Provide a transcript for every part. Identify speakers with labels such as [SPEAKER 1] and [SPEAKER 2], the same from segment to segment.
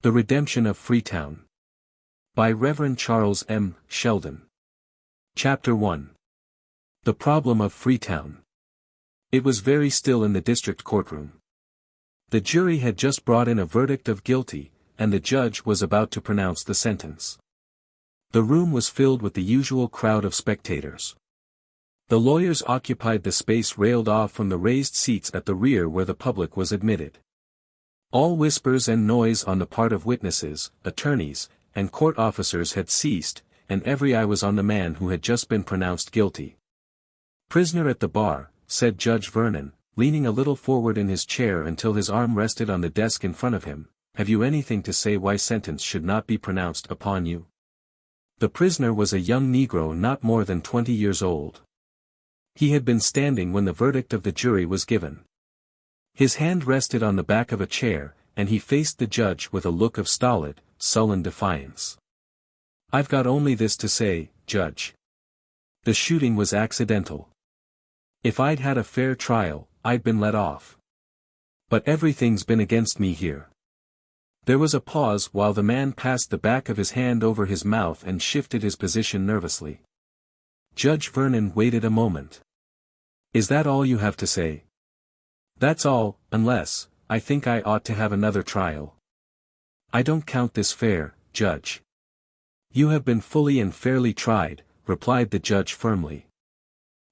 [SPEAKER 1] The Redemption of Freetown. By Rev. Charles M. Sheldon. Chapter 1. The Problem of Freetown. It was very still in the district courtroom. The jury had just brought in a verdict of guilty, and the judge was about to pronounce the sentence. The room was filled with the usual crowd of spectators. The lawyers occupied the space railed off from the raised seats at the rear where the public was admitted. All whispers and noise on the part of witnesses, attorneys, and court officers had ceased, and every eye was on the man who had just been pronounced guilty. "Prisoner at the bar," said Judge Vernon, leaning a little forward in his chair until his arm rested on the desk in front of him, "have you anything to say why sentence should not be pronounced upon you?" The prisoner was a young Negro not more than 20 years old. He had been standing when the verdict of the jury was given. His hand rested on the back of a chair, and he faced the judge with a look of stolid, sullen defiance. "I've got only this to say, Judge. The shooting was accidental. If I'd had a fair trial, I'd been let off. But everything's been against me here." There was a pause while the man passed the back of his hand over his mouth and shifted his position nervously. Judge Vernon waited a moment. "Is that all you have to say?" "That's all, unless, I think I ought to have another trial." "I don't count this fair, Judge." "You have been fully and fairly tried," replied the judge firmly.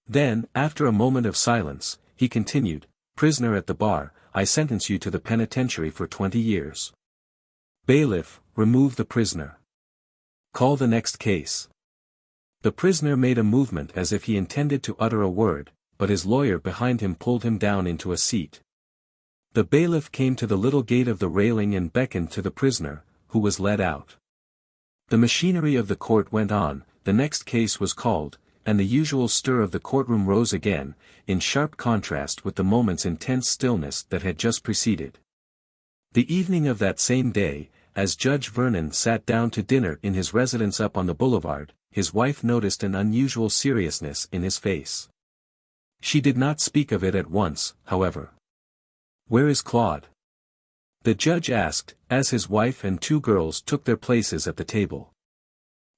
[SPEAKER 1] Then, after a moment of silence, he continued, "Prisoner at the bar, I sentence you to the penitentiary for 20 years. Bailiff, remove the prisoner. Call the next case." The prisoner made a movement as if he intended to utter a word, but his lawyer behind him pulled him down into a seat. The bailiff came to the little gate of the railing and beckoned to the prisoner, who was led out. The machinery of the court went on, the next case was called, and the usual stir of the courtroom rose again, in sharp contrast with the moment's intense stillness that had just preceded. The evening of that same day, as Judge Vernon sat down to dinner in his residence up on the boulevard, his wife noticed an unusual seriousness in his face. She did not speak of it at once, however. "Where is Claude?" the judge asked, as his wife and 2 girls took their places at the table.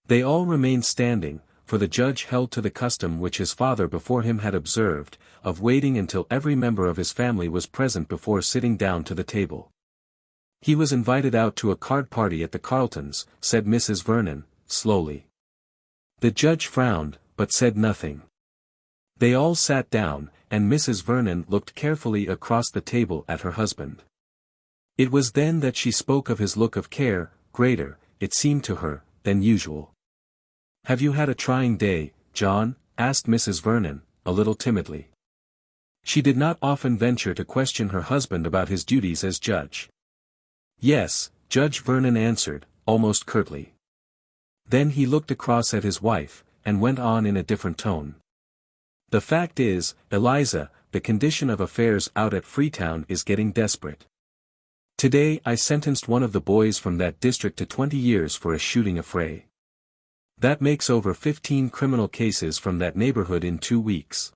[SPEAKER 1] They all remained standing, for the judge held to the custom which his father before him had observed, of waiting until every member of his family was present before sitting down to the table. "He was invited out to a card party at the Carltons," said Mrs. Vernon, slowly. The judge frowned, but said nothing. They all sat down, and Mrs. Vernon looked carefully across the table at her husband. It was then that she spoke of his look of care, greater, it seemed to her, than usual. "Have you had a trying day, John?" asked Mrs. Vernon, a little timidly. She did not often venture to question her husband about his duties as judge. "Yes," Judge Vernon answered, almost curtly. Then he looked across at his wife, and went on in a different tone. "The fact is, Eliza, the condition of affairs out at Freetown is getting desperate. Today I sentenced one of the boys from that district to 20 years for a shooting affray. That makes over 15 criminal cases from that neighborhood in 2 weeks.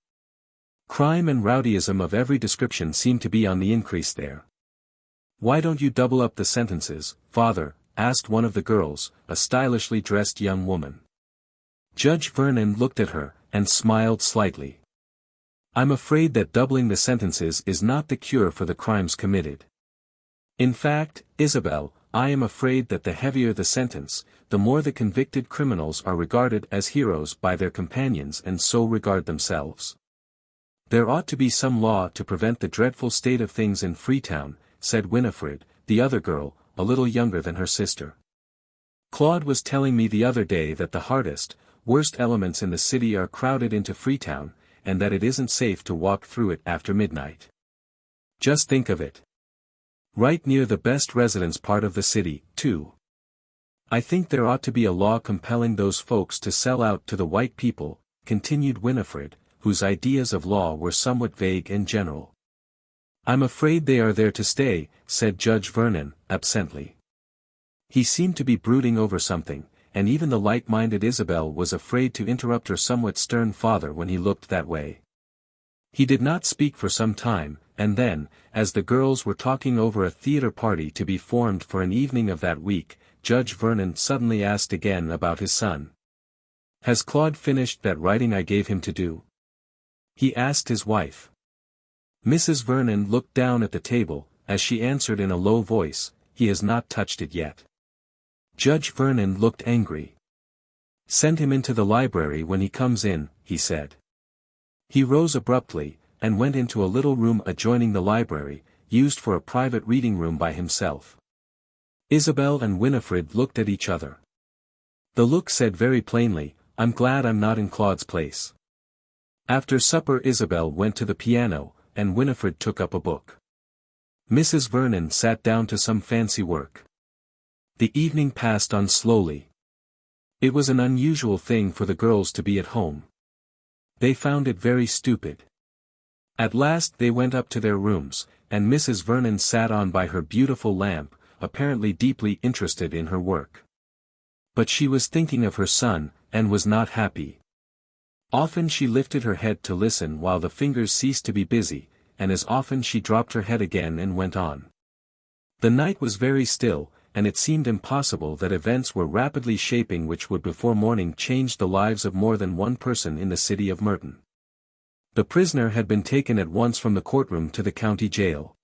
[SPEAKER 1] Crime and rowdyism of every description seem to be on the increase there." "Why don't you double up the sentences, Father?" asked one of the girls, a stylishly dressed young woman. Judge Vernon looked at her, and smiled slightly. "I'm afraid that doubling the sentences is not the cure for the crimes committed. In fact, Isabel, I am afraid that the heavier the sentence, the more the convicted criminals are regarded as heroes by their companions and so regard themselves. There ought to be some law to prevent the dreadful state of things in Freetown," said Winifred, the other girl, a little younger than her sister. "Claude was telling me the other day that the hardest, worst elements in the city are crowded into Freetown, and that it isn't safe to walk through it after midnight. Just think of it. Right near the best residence part of the city, too. I think there ought to be a law compelling those folks to sell out to the white people," continued Winifred, whose ideas of law were somewhat vague and general. "I'm afraid they are there to stay," said Judge Vernon, absently. He seemed to be brooding over something, and even the light-minded Isabel was afraid to interrupt her somewhat stern father when he looked that way. He did not speak for some time, and then, as the girls were talking over a theater party to be formed for an evening of that week, Judge Vernon suddenly asked again about his son. "Has Claude finished that writing I gave him to do?" he asked his wife. Mrs. Vernon looked down at the table, as she answered in a low voice, "He has not touched it yet." Judge Vernon looked angry. "Send him into the library when he comes in," he said. He rose abruptly, and went into a little room adjoining the library, used for a private reading room by himself. Isabel and Winifred looked at each other. The look said very plainly, "I'm glad I'm not in Claude's place." After supper Isabel went to the piano, and Winifred took up a book. Mrs. Vernon sat down to some fancy work. The evening passed on slowly. It was an unusual thing for the girls to be at home. They found it very stupid. At last they went up to their rooms, and Mrs. Vernon sat on by her beautiful lamp, apparently deeply interested in her work. But she was thinking of her son, and was not happy. Often she lifted her head to listen while the fingers ceased to be busy, and as often she dropped her head again and went on. The night was very still, and it seemed impossible that events were rapidly shaping which would before morning change the lives of more than one person in the city of Merton. The prisoner had been taken at once from the courtroom to the county jail.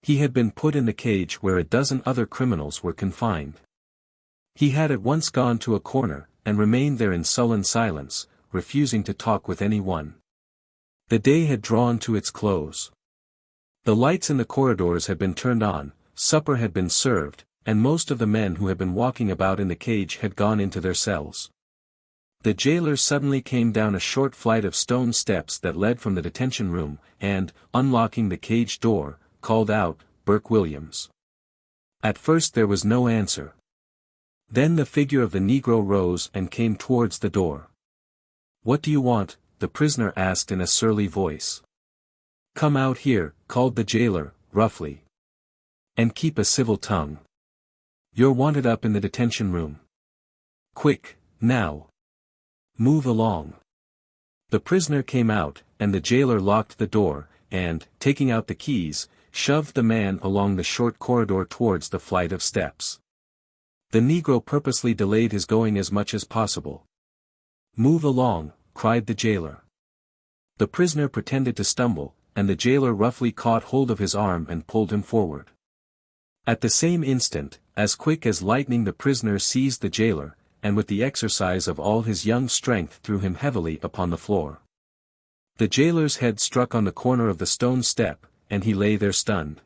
[SPEAKER 1] He had been put in the cage where a dozen other criminals were confined. He had at once gone to a corner, and remained there in sullen silence, refusing to talk with anyone. The day had drawn to its close. The lights in the corridors had been turned on, supper had been served, and most of the men who had been walking about in the cage had gone into their cells. The jailer suddenly came down a short flight of stone steps that led from the detention room, and, unlocking the cage door, called out, "Burke Williams." At first there was no answer. Then the figure of the Negro rose and came towards the door. "What do you want?" the prisoner asked in a surly voice. "Come out here," called the jailer, roughly. "And keep a civil tongue. You're wanted up in the detention room. Quick, now. Move along." The prisoner came out, and the jailer locked the door, and, taking out the keys, shoved the man along the short corridor towards the flight of steps. The Negro purposely delayed his going as much as possible. "Move along," cried the jailer. The prisoner pretended to stumble, and the jailer roughly caught hold of his arm and pulled him forward. At the same instant, as quick as lightning the prisoner seized the jailer, and with the exercise of all his young strength threw him heavily upon the floor. The jailer's head struck on the corner of the stone step, and he lay there stunned.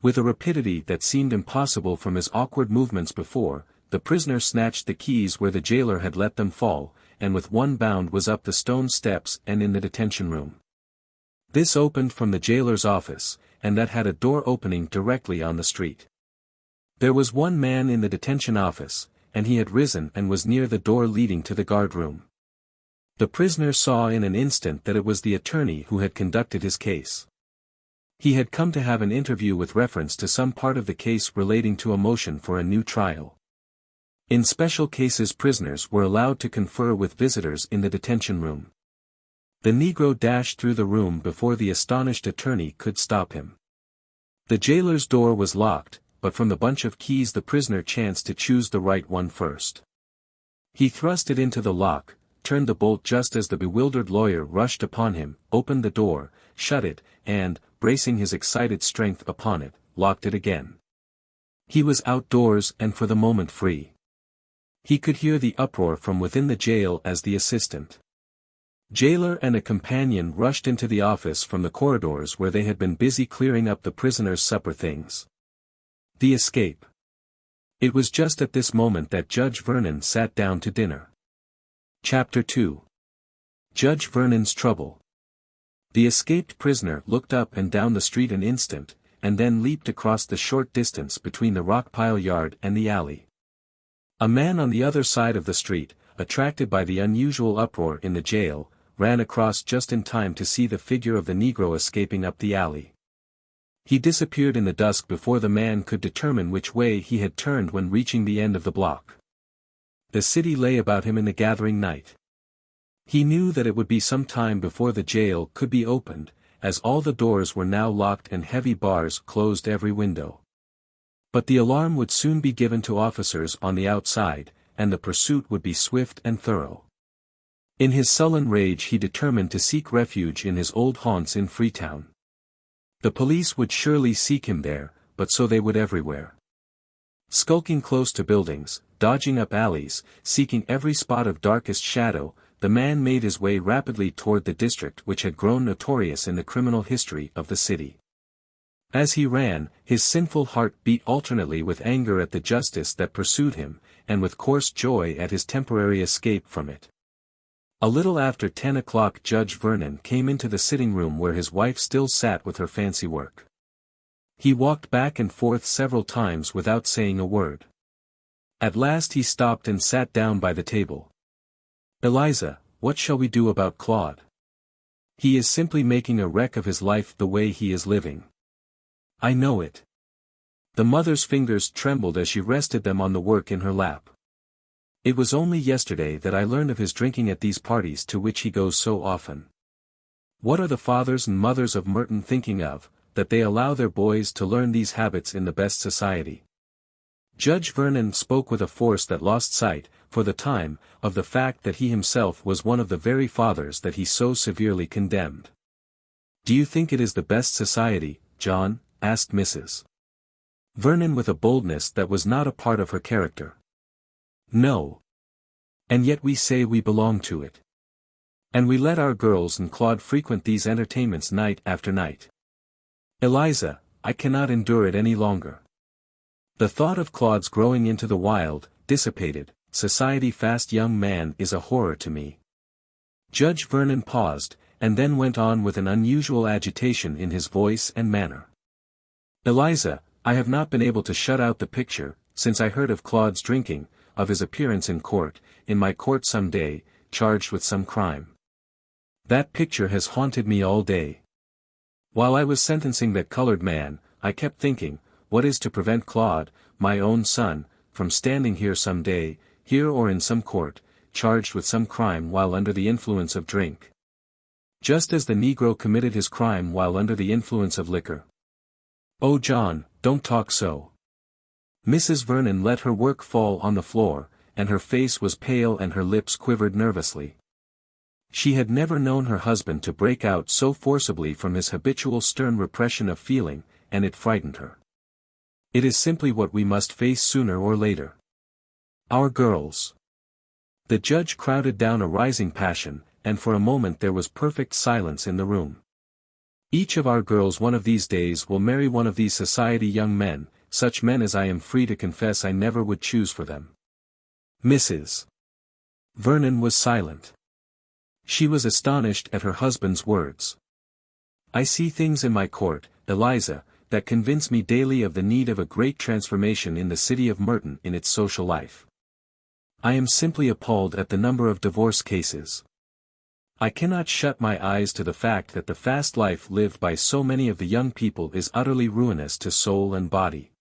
[SPEAKER 1] With a rapidity that seemed impossible from his awkward movements before, the prisoner snatched the keys where the jailer had let them fall, and with one bound was up the stone steps and in the detention room. This opened from the jailer's office, and that had a door opening directly on the street. There was one man in the detention office, and he had risen and was near the door leading to the guard room. The prisoner saw in an instant that it was the attorney who had conducted his case. He had come to have an interview with reference to some part of the case relating to a motion for a new trial. In special cases prisoners were allowed to confer with visitors in the detention room. The Negro dashed through the room before the astonished attorney could stop him. The jailer's door was locked, but from the bunch of keys the prisoner chanced to choose the right one first. He thrust it into the lock, turned the bolt just as the bewildered lawyer rushed upon him, opened the door, shut it, and, bracing his excited strength upon it, locked it again. He was outdoors and for the moment free. He could hear the uproar from within the jail as the assistant jailer and a companion rushed into the office from the corridors where they had been busy clearing up the prisoner's supper things. The escape. It was just at this moment that Judge Vernon sat down to dinner. Chapter 2. Judge Vernon's Trouble. The escaped prisoner looked up and down the street an instant, and then leaped across the short distance between the rock-pile yard and the alley. A man on the other side of the street, attracted by the unusual uproar in the jail, ran across just in time to see the figure of the Negro escaping up the alley. He disappeared in the dusk before the man could determine which way he had turned when reaching the end of the block. The city lay about him in the gathering night. He knew that it would be some time before the jail could be opened, as all the doors were now locked and heavy bars closed every window. But the alarm would soon be given to officers on the outside, and the pursuit would be swift and thorough. In his sullen rage he determined to seek refuge in his old haunts in Freetown. The police would surely seek him there, but so they would everywhere. Skulking close to buildings, dodging up alleys, seeking every spot of darkest shadow, the man made his way rapidly toward the district which had grown notorious in the criminal history of the city. As he ran, his sinful heart beat alternately with anger at the justice that pursued him, and with coarse joy at his temporary escape from it. A little after 10 o'clock Judge Vernon came into the sitting room where his wife still sat with her fancy work. He walked back and forth several times without saying a word. At last he stopped and sat down by the table. "Eliza, what shall we do about Claude? He is simply making a wreck of his life the way he is living." "I know it." The mother's fingers trembled as she rested them on the work in her lap. "It was only yesterday that I learned of his drinking at these parties to which he goes so often. What are the fathers and mothers of Merton thinking of, that they allow their boys to learn these habits in the best society?" Judge Vernon spoke with a force that lost sight, for the time, of the fact that he himself was one of the very fathers that he so severely condemned. "Do you think it is the best society, John?" asked Mrs. Vernon with a boldness that was not a part of her character. "No. And yet we say we belong to it. And we let our girls and Claude frequent these entertainments night after night. Eliza, I cannot endure it any longer. The thought of Claude's growing into the wild, dissipated, society-fast young man is a horror to me." Judge Vernon paused, and then went on with an unusual agitation in his voice and manner. "Eliza, I have not been able to shut out the picture, since I heard of Claude's drinking, of his appearance in my court some day, charged with some crime. That picture has haunted me all day. While I was sentencing that colored man, I kept thinking, what is to prevent Claude, my own son, from standing here some day, here or in some court, charged with some crime while under the influence of drink? Just as the Negro committed his crime while under the influence of liquor." "Oh John, don't talk so." Mrs. Vernon let her work fall on the floor, and her face was pale and her lips quivered nervously. She had never known her husband to break out so forcibly from his habitual stern repression of feeling, and it frightened her. "It is simply what we must face sooner or later. Our girls." The judge crowded down a rising passion, and for a moment there was perfect silence in the room. "Each of our girls one of these days will marry one of these society young men, such men as I am free to confess I never would choose for them." Mrs. Vernon was silent. She was astonished at her husband's words. "I see things in my court, Eliza, that convince me daily of the need of a great transformation in the city of Merton in its social life. I am simply appalled at the number of divorce cases. I cannot shut my eyes to the fact that the fast life lived by so many of the young people is utterly ruinous to soul and body.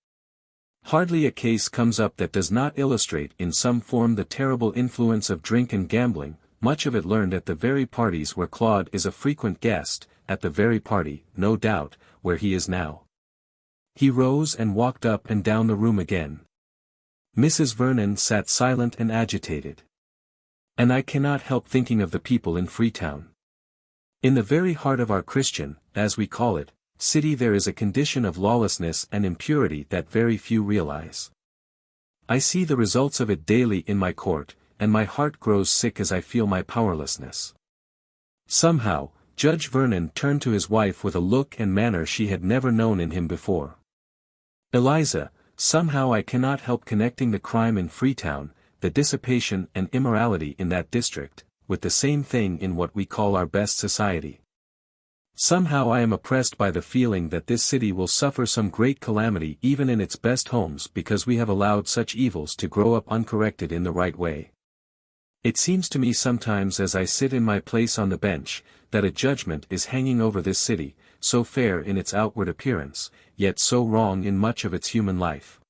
[SPEAKER 1] Hardly a case comes up that does not illustrate in some form the terrible influence of drink and gambling, much of it learned at the very parties where Claude is a frequent guest, at the very party, no doubt, where he is now." He rose and walked up and down the room again. Mrs. Vernon sat silent and agitated. "And I cannot help thinking of the people in Freetown. In the very heart of our Christian, as we call it, city there is a condition of lawlessness and impurity that very few realize. I see the results of it daily in my court, and my heart grows sick as I feel my powerlessness." Somehow, Judge Vernon turned to his wife with a look and manner she had never known in him before. "Eliza, somehow I cannot help connecting the crime in Freetown, the dissipation and immorality in that district, with the same thing in what we call our best society. Somehow I am oppressed by the feeling that this city will suffer some great calamity even in its best homes because we have allowed such evils to grow up uncorrected in the right way. It seems to me sometimes as I sit in my place on the bench, that a judgment is hanging over this city, so fair in its outward appearance, yet so wrong in much of its human life."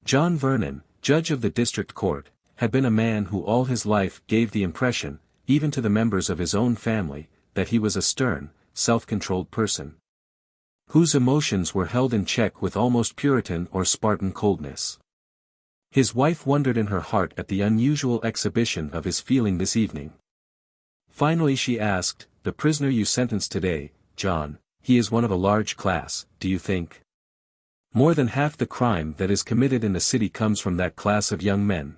[SPEAKER 1] John Vernon, judge of the district court, had been a man who all his life gave the impression, even to the members of his own family, that he was a stern, self-controlled person, whose emotions were held in check with almost Puritan or Spartan coldness. His wife wondered in her heart at the unusual exhibition of his feeling this evening. Finally she asked, "The prisoner you sentenced today, John, he is one of a large class, do you think? More than half the crime that is committed in the city comes from that class of young men.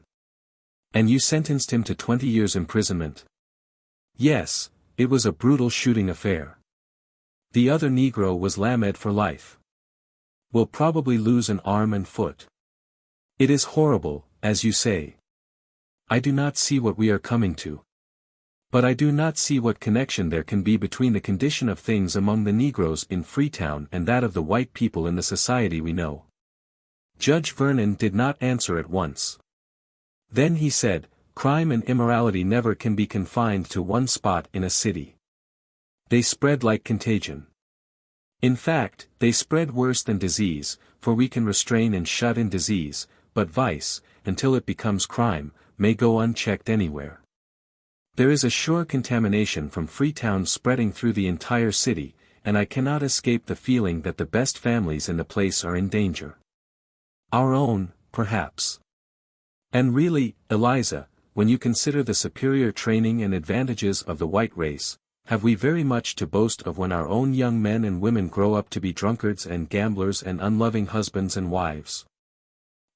[SPEAKER 1] And you sentenced him to 20 years imprisonment?" "Yes, it was a brutal shooting affair. The other Negro was lamed for life. Will probably lose an arm and foot. It is horrible, as you say. I do not see what we are coming to. But I do not see what connection there can be between the condition of things among the Negroes in Freetown and that of the white people in the society we know." Judge Vernon did not answer at once. Then he said, "Crime and immorality never can be confined to one spot in a city. They spread like contagion. In fact, they spread worse than disease, for we can restrain and shut in disease, but vice, until it becomes crime, may go unchecked anywhere. There is a sure contamination from Freetown spreading through the entire city, and I cannot escape the feeling that the best families in the place are in danger. Our own, perhaps. And really, Eliza, when you consider the superior training and advantages of the white race, have we very much to boast of when our own young men and women grow up to be drunkards and gamblers and unloving husbands and wives?"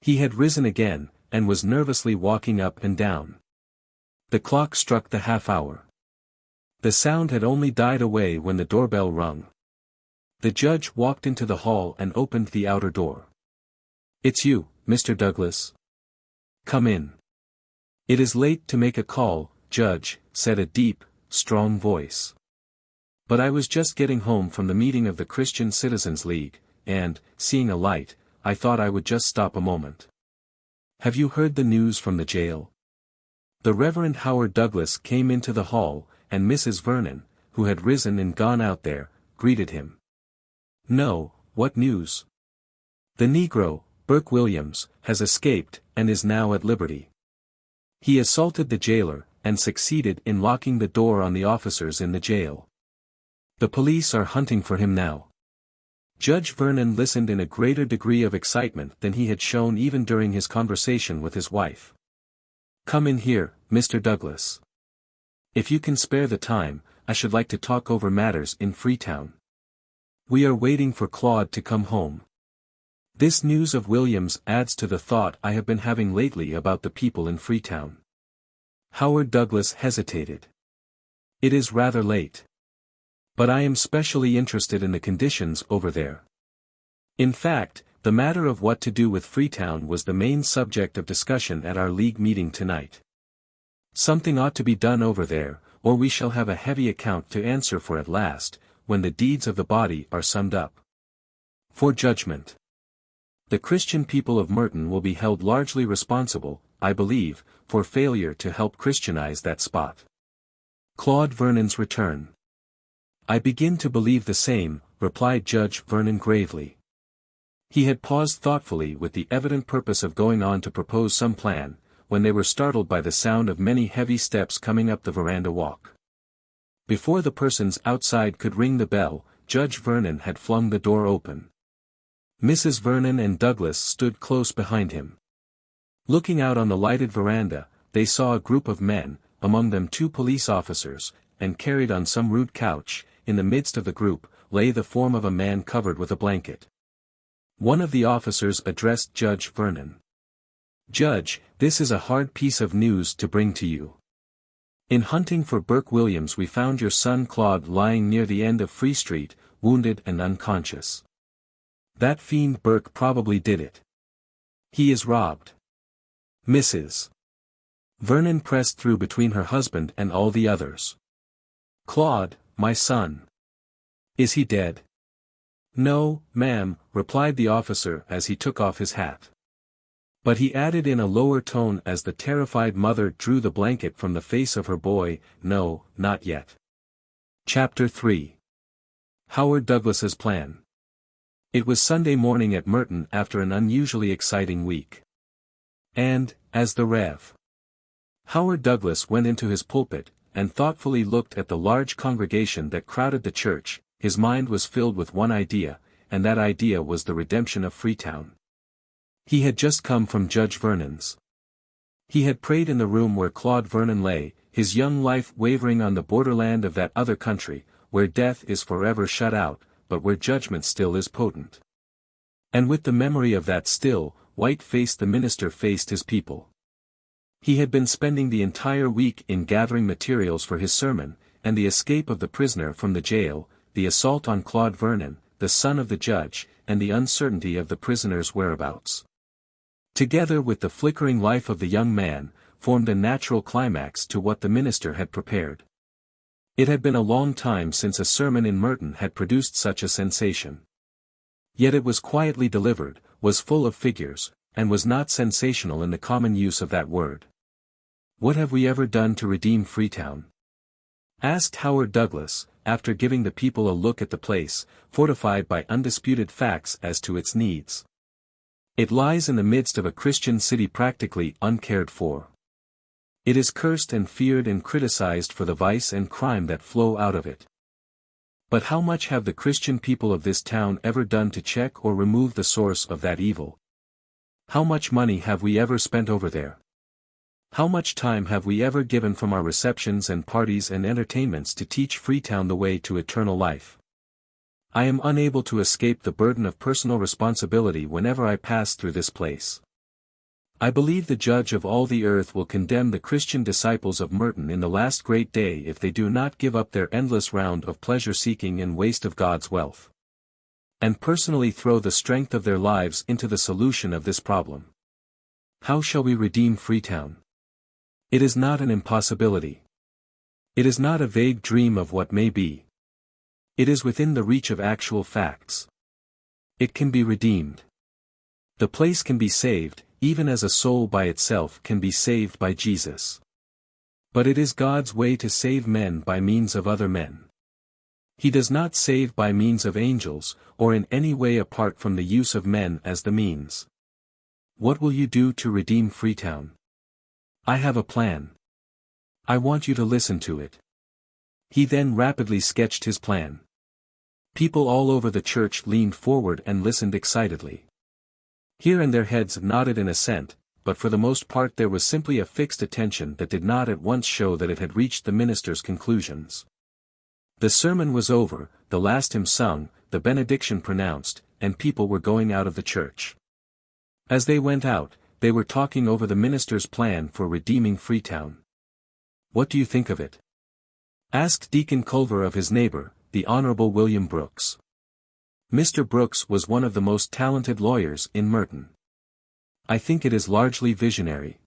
[SPEAKER 1] He had risen again, and was nervously walking up and down. The clock struck the half-hour. The sound had only died away when the doorbell rung. The judge walked into the hall and opened the outer door. "It's you, Mr. Douglas. Come in." "It is late to make a call, Judge," said a deep, strong voice. "But I was just getting home from the meeting of the Christian Citizens League, and, seeing a light, I thought I would just stop a moment." "Have you heard the news from the jail?" The Reverend Howard Douglas came into the hall, and Mrs. Vernon, who had risen and gone out there, greeted him. "No, what news?" "The Negro, Burke Williams, has escaped, and is now at liberty. He assaulted the jailer, and succeeded in locking the door on the officers in the jail. The police are hunting for him now." Judge Vernon listened in a greater degree of excitement than he had shown even during his conversation with his wife. "Come in here, Mr. Douglas. If you can spare the time, I should like to talk over matters in Freetown. We are waiting for Claude to come home. This news of Williams adds to the thought I have been having lately about the people in Freetown." Howard Douglas hesitated. "It is rather late. But I am specially interested in the conditions over there. In fact, the matter of what to do with Freetown was the main subject of discussion at our league meeting tonight. Something ought to be done over there, or we shall have a heavy account to answer for at last, when the deeds of the body are summed up. For judgment. The Christian people of Merton will be held largely responsible, I believe, for failure to help Christianize that spot." Claude Vernon's return. "I begin to believe the same," replied Judge Vernon gravely. He had paused thoughtfully with the evident purpose of going on to propose some plan, when they were startled by the sound of many heavy steps coming up the veranda walk. Before the persons outside could ring the bell, Judge Vernon had flung the door open. Mrs. Vernon and Douglas stood close behind him. Looking out on the lighted veranda, they saw a group of men, among them 2 police officers, and carried on some rude couch. In the midst of the group, lay the form of a man covered with a blanket. One of the officers addressed Judge Vernon. "Judge, this is a hard piece of news to bring to you. In hunting for Burke Williams we found your son Claude lying near the end of Free Street, wounded and unconscious. That fiend Burke probably did it. He is robbed." Mrs. Vernon pressed through between her husband and all the others. "Claude, my son. Is he dead?" "No, ma'am," replied the officer as he took off his hat. But he added in a lower tone as the terrified mother drew the blanket from the face of her boy, "No, not yet." Chapter 3. Howard Douglas's Plan. It was Sunday morning at Merton after an unusually exciting week. And, as the Rev. Howard Douglas went into his pulpit, and thoughtfully looked at the large congregation that crowded the church, his mind was filled with one idea, and that idea was the redemption of Freetown. He had just come from Judge Vernon's. He had prayed in the room where Claude Vernon lay, his young life wavering on the borderland of that other country, where death is forever shut out, but where judgment still is potent. And with the memory of that still, white face the minister faced his people. He had been spending the entire week in gathering materials for his sermon, and the escape of the prisoner from the jail, the assault on Claude Vernon, the son of the judge, and the uncertainty of the prisoner's whereabouts. Together with the flickering life of the young man, formed a natural climax to what the minister had prepared. It had been a long time since a sermon in Merton had produced such a sensation. Yet it was quietly delivered, was full of figures, and was not sensational in the common use of that word. "What have we ever done to redeem Freetown?" asked Howard Douglas, after giving the people a look at the place, fortified by undisputed facts as to its needs. It lies in the midst of a Christian city practically uncared for. It is cursed and feared and criticized for the vice and crime that flow out of it. But how much have the Christian people of this town ever done to check or remove the source of that evil? How much money have we ever spent over there? How much time have we ever given from our receptions and parties and entertainments to teach Freetown the way to eternal life? I am unable to escape the burden of personal responsibility whenever I pass through this place. I believe the Judge of all the earth will condemn the Christian disciples of Merton in the last great day if they do not give up their endless round of pleasure-seeking and waste of God's wealth, and personally throw the strength of their lives into the solution of this problem. How shall we redeem Freetown? It is not an impossibility. It is not a vague dream of what may be. It is within the reach of actual facts. It can be redeemed. The place can be saved, even as a soul by itself can be saved by Jesus. But it is God's way to save men by means of other men. He does not save by means of angels, or in any way apart from the use of men as the means. What will you do to redeem Freetown? I have a plan. I want you to listen to it. He then rapidly sketched his plan. People all over the church leaned forward and listened excitedly. Here and their heads nodded in assent, but for the most part there was simply a fixed attention that did not at once show that it had reached the minister's conclusions. The sermon was over, the last hymn sung, the benediction pronounced, and people were going out of the church. As they went out, they were talking over the minister's plan for redeeming Freetown. "What do you think of it?" asked Deacon Culver of his neighbor, the Honorable William Brooks. Mr. Brooks was one of the most talented lawyers in Merton. "I think it is largely visionary.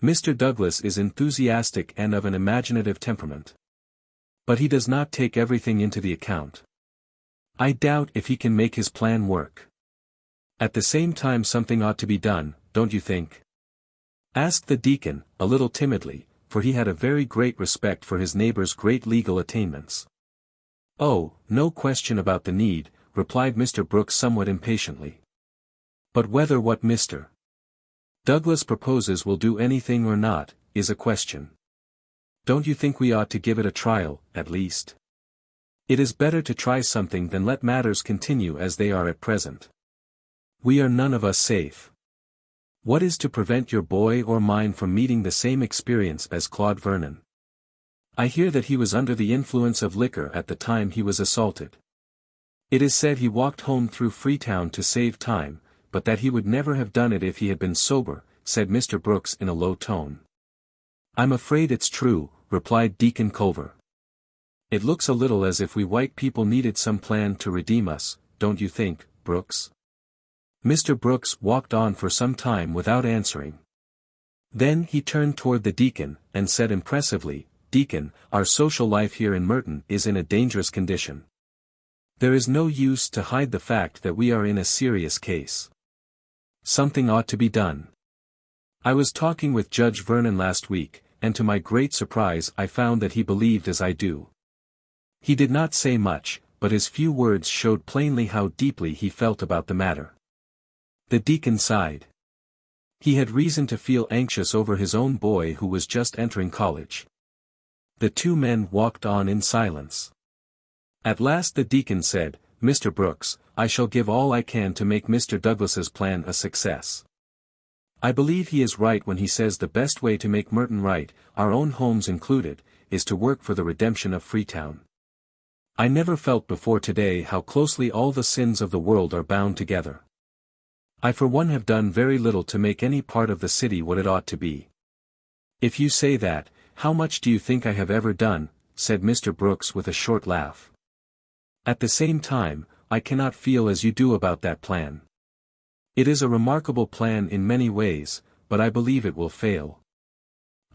[SPEAKER 1] Mr. Douglas is enthusiastic and of an imaginative temperament. But he does not take everything into the account. I doubt if he can make his plan work. At the same time something ought to be done, don't you think?" asked the deacon, a little timidly, for he had a very great respect for his neighbor's great legal attainments. "Oh, no question about the need," replied Mr. Brooks somewhat impatiently. "But whether what Mr. Douglas proposes will do anything or not, is a question. Don't you think we ought to give it a trial, at least? It is better to try something than let matters continue as they are at present. We are none of us safe. What is to prevent your boy or mine from meeting the same experience as Claude Vernon? I hear that he was under the influence of liquor at the time he was assaulted. It is said he walked home through Freetown to save time, but that he would never have done it if he had been sober," said Mr. Brooks in a low tone. "I'm afraid it's true," replied Deacon Culver. "It looks a little as if we white people needed some plan to redeem us, don't you think, Brooks?" Mr. Brooks walked on for some time without answering. Then he turned toward the deacon, and said impressively, "Deacon, our social life here in Merton is in a dangerous condition. There is no use to hide the fact that we are in a serious case. Something ought to be done. I was talking with Judge Vernon last week, and to my great surprise I found that he believed as I do. He did not say much, but his few words showed plainly how deeply he felt about the matter." The deacon sighed. He had reason to feel anxious over his own boy who was just entering college. The two men walked on in silence. At last the deacon said, "Mr. Brooks, I shall give all I can to make Mr. Douglas's plan a success. I believe he is right when he says the best way to make Merton right, our own homes included, is to work for the redemption of Freetown. I never felt before today how closely all the sins of the world are bound together. I for one have done very little to make any part of the city what it ought to be." "If you say that, how much do you think I have ever done?" said Mr. Brooks with a short laugh. "At the same time, I cannot feel as you do about that plan. It is a remarkable plan in many ways, but I believe it will fail.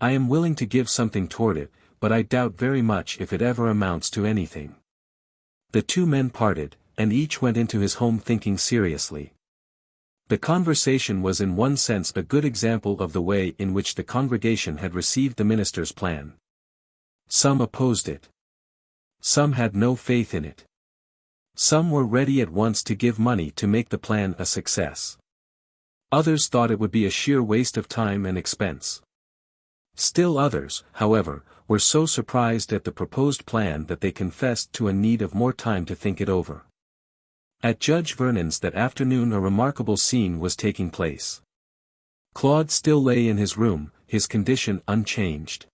[SPEAKER 1] I am willing to give something toward it, but I doubt very much if it ever amounts to anything." The two men parted, and each went into his home thinking seriously. The conversation was in one sense a good example of the way in which the congregation had received the minister's plan. Some opposed it. Some had no faith in it. Some were ready at once to give money to make the plan a success. Others thought it would be a sheer waste of time and expense. Still others, however, were so surprised at the proposed plan that they confessed to a need of more time to think it over. At Judge Vernon's that afternoon a remarkable scene was taking place. Claude still lay in his room, his condition unchanged.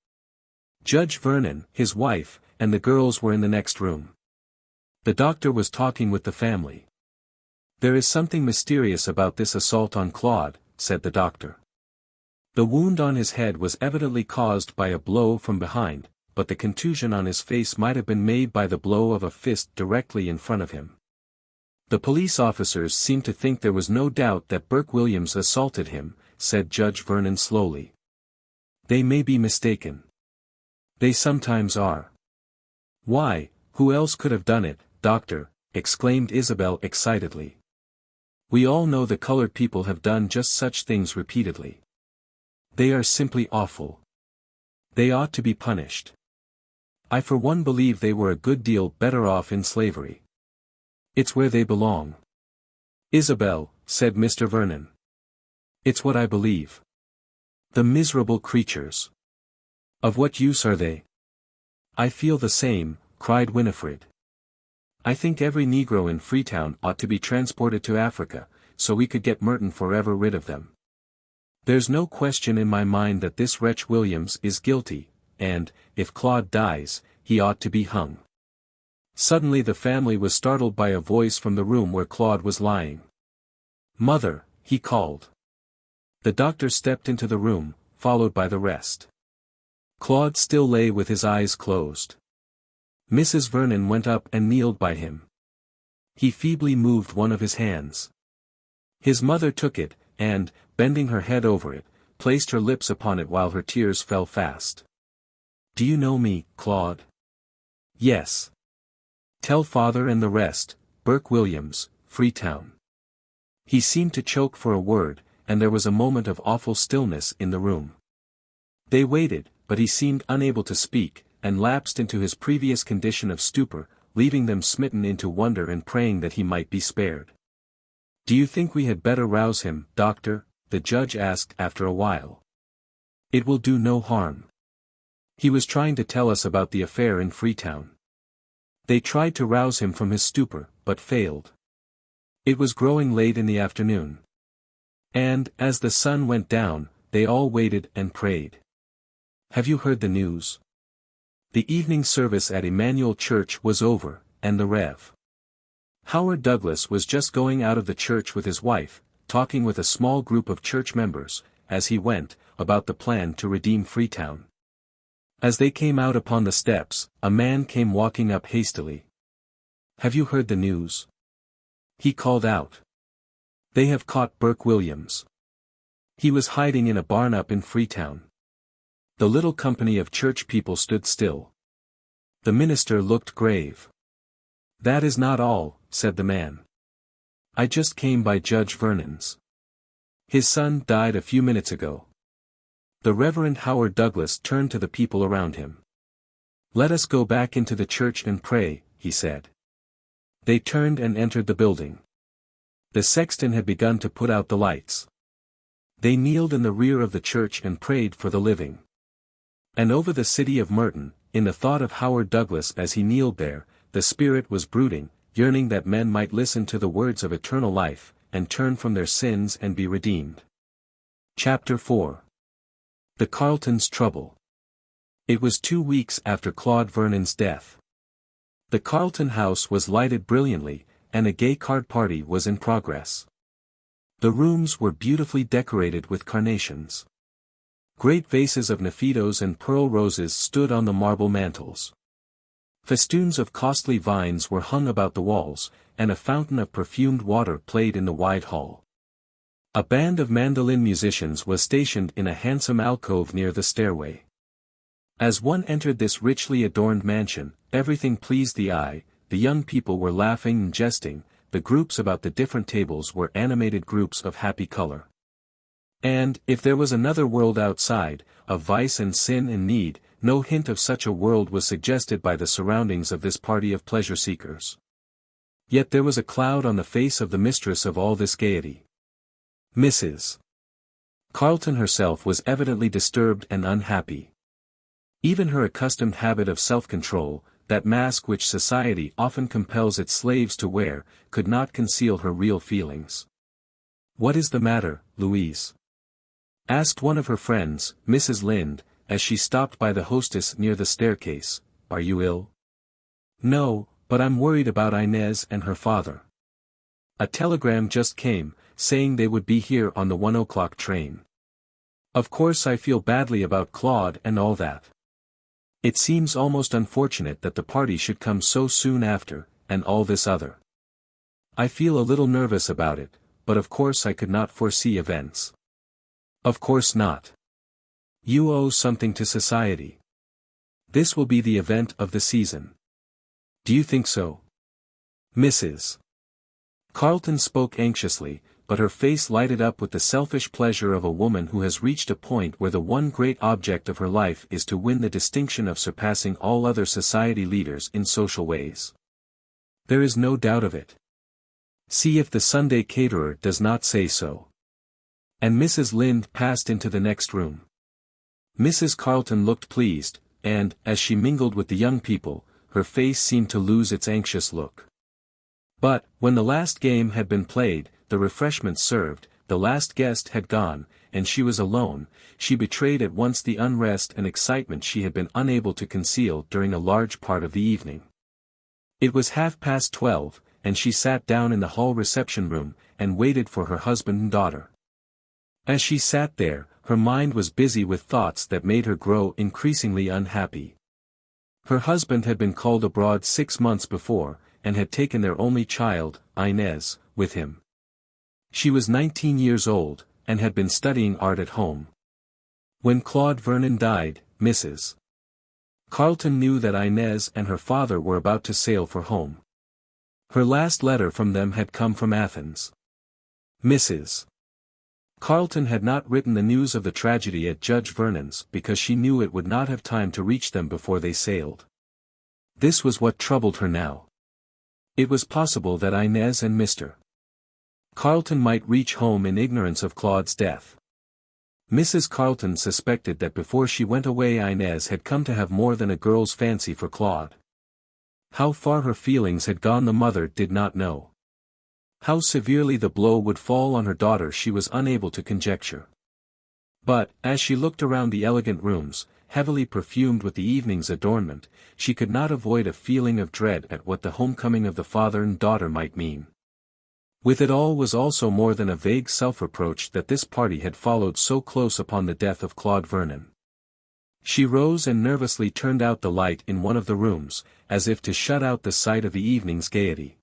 [SPEAKER 1] Judge Vernon, his wife, and the girls were in the next room. The doctor was talking with the family. "There is something mysterious about this assault on Claude," said the doctor. "The wound on his head was evidently caused by a blow from behind, but the contusion on his face might have been made by the blow of a fist directly in front of him. The police officers seem to think there was no doubt that Burke Williams assaulted him," said Judge Vernon slowly. "They may be mistaken. They sometimes are." "Why, who else could have done it, doctor?" exclaimed Isabel excitedly. "We all know the colored people have done just such things repeatedly. They are simply awful. They ought to be punished. I for one believe they were a good deal better off in slavery. It's where they belong." "Isabel," said Mr. Vernon. "It's what I believe." "The miserable creatures. Of what use are they?" "I feel the same," cried Winifred. "I think every Negro in Freetown ought to be transported to Africa, so we could get Merton forever rid of them. There's no question in my mind that this wretch Williams is guilty, and, if Claude dies, he ought to be hung." Suddenly the family was startled by a voice from the room where Claude was lying. "Mother," he called. The doctor stepped into the room, followed by the rest. Claude still lay with his eyes closed. Mrs. Vernon went up and kneeled by him. He feebly moved one of his hands. His mother took it, and, bending her head over it, placed her lips upon it while her tears fell fast. "Do you know me, Claude?" "Yes." "Tell father and the rest, Burke Williams, Freetown." He seemed to choke for a word, and there was a moment of awful stillness in the room. They waited, but he seemed unable to speak, and lapsed into his previous condition of stupor, leaving them smitten into wonder and praying that he might be spared. "Do you think we had better rouse him, doctor?" the judge asked after a while. "It will do no harm. He was trying to tell us about the affair in Freetown." They tried to rouse him from his stupor, but failed. It was growing late in the afternoon. And, as the sun went down, they all waited and prayed. "Have you heard the news?" The evening service at Emmanuel Church was over, and the Rev. Howard Douglas was just going out of the church with his wife, talking with a small group of church members, as he went, about the plan to redeem Freetown. As they came out upon the steps, a man came walking up hastily. "Have you heard the news?" he called out. "They have caught Burke Williams. He was hiding in a barn up in Freetown." The little company of church people stood still. The minister looked grave. "That is not all," said the man. "I just came by Judge Vernon's. His son died a few minutes ago." The Reverend Howard Douglas turned to the people around him. "Let us go back into the church and pray," he said. They turned and entered the building. The sexton had begun to put out the lights. They kneeled in the rear of the church and prayed for the living. And over the city of Merton, in the thought of Howard Douglas as he kneeled there, the spirit was brooding, yearning that men might listen to the words of eternal life, and turn from their sins and be redeemed. Chapter 4. The Carltons' Trouble. It was 2 weeks after Claude Vernon's death. The Carlton house was lighted brilliantly, and a gay card party was in progress. The rooms were beautifully decorated with carnations. Great vases of nephetos and pearl roses stood on the marble mantels. Festoons of costly vines were hung about the walls, and a fountain of perfumed water played in the wide hall. A band of mandolin musicians was stationed in a handsome alcove near the stairway. As one entered this richly adorned mansion, everything pleased the eye, the young people were laughing and jesting, the groups about the different tables were animated groups of happy color. And, if there was another world outside, of vice and sin and need, no hint of such a world was suggested by the surroundings of this party of pleasure-seekers. Yet there was a cloud on the face of the mistress of all this gaiety. Mrs. Carlton herself was evidently disturbed and unhappy. Even her accustomed habit of self-control, that mask which society often compels its slaves to wear, could not conceal her real feelings. "What is the matter, Louise?" asked one of her friends, Mrs. Lynde, as she stopped by the hostess near the staircase. "Are you ill?" "No, but I'm worried about Inez and her father. A telegram just came, saying they would be here on the 1 o'clock train. Of course I feel badly about Claude and all that. It seems almost unfortunate that the party should come so soon after, and all this other. I feel a little nervous about it, but of course I could not foresee events." "Of course not. You owe something to society. This will be the event of the season." "Do you think so?" Mrs. Carlton spoke anxiously, but her face lighted up with the selfish pleasure of a woman who has reached a point where the one great object of her life is to win the distinction of surpassing all other society leaders in social ways. "There is no doubt of it. See if the Sunday caterer does not say so." And Mrs. Lynde passed into the next room. Mrs. Carlton looked pleased, and, as she mingled with the young people, her face seemed to lose its anxious look. But, when the last game had been played, the refreshments served, the last guest had gone, and she was alone, she betrayed at once the unrest and excitement she had been unable to conceal during a large part of the evening. It was 12:30, and she sat down in the hall reception room, and waited for her husband and daughter. As she sat there, her mind was busy with thoughts that made her grow increasingly unhappy. Her husband had been called abroad 6 months before, and had taken their only child, Inez, with him. She was 19 years old, and had been studying art at home. When Claude Vernon died, Mrs. Carlton knew that Inez and her father were about to sail for home. Her last letter from them had come from Athens. Mrs. Carlton had not written the news of the tragedy at Judge Vernon's because she knew it would not have time to reach them before they sailed. This was what troubled her now. It was possible that Inez and Mr. Carlton might reach home in ignorance of Claude's death. Mrs. Carlton suspected that before she went away Inez had come to have more than a girl's fancy for Claude. How far her feelings had gone the mother did not know. How severely the blow would fall on her daughter she was unable to conjecture. But, as she looked around the elegant rooms, heavily perfumed with the evening's adornment, she could not avoid a feeling of dread at what the homecoming of the father and daughter might mean. With it all was also more than a vague self-reproach that this party had followed so close upon the death of Claude Vernon. She rose and nervously turned out the light in one of the rooms, as if to shut out the sight of the evening's gaiety.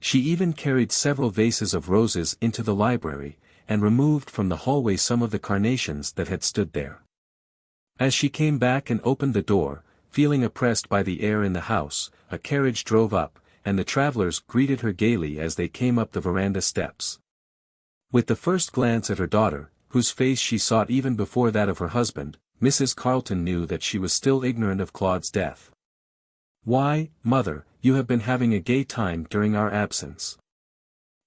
[SPEAKER 1] She even carried several vases of roses into the library, and removed from the hallway some of the carnations that had stood there. As she came back and opened the door, feeling oppressed by the air in the house, a carriage drove up, and the travelers greeted her gaily as they came up the veranda steps. With the first glance at her daughter, whose face she sought even before that of her husband, Mrs. Carlton knew that she was still ignorant of Claude's death. "Why, mother, you have been having a gay time during our absence.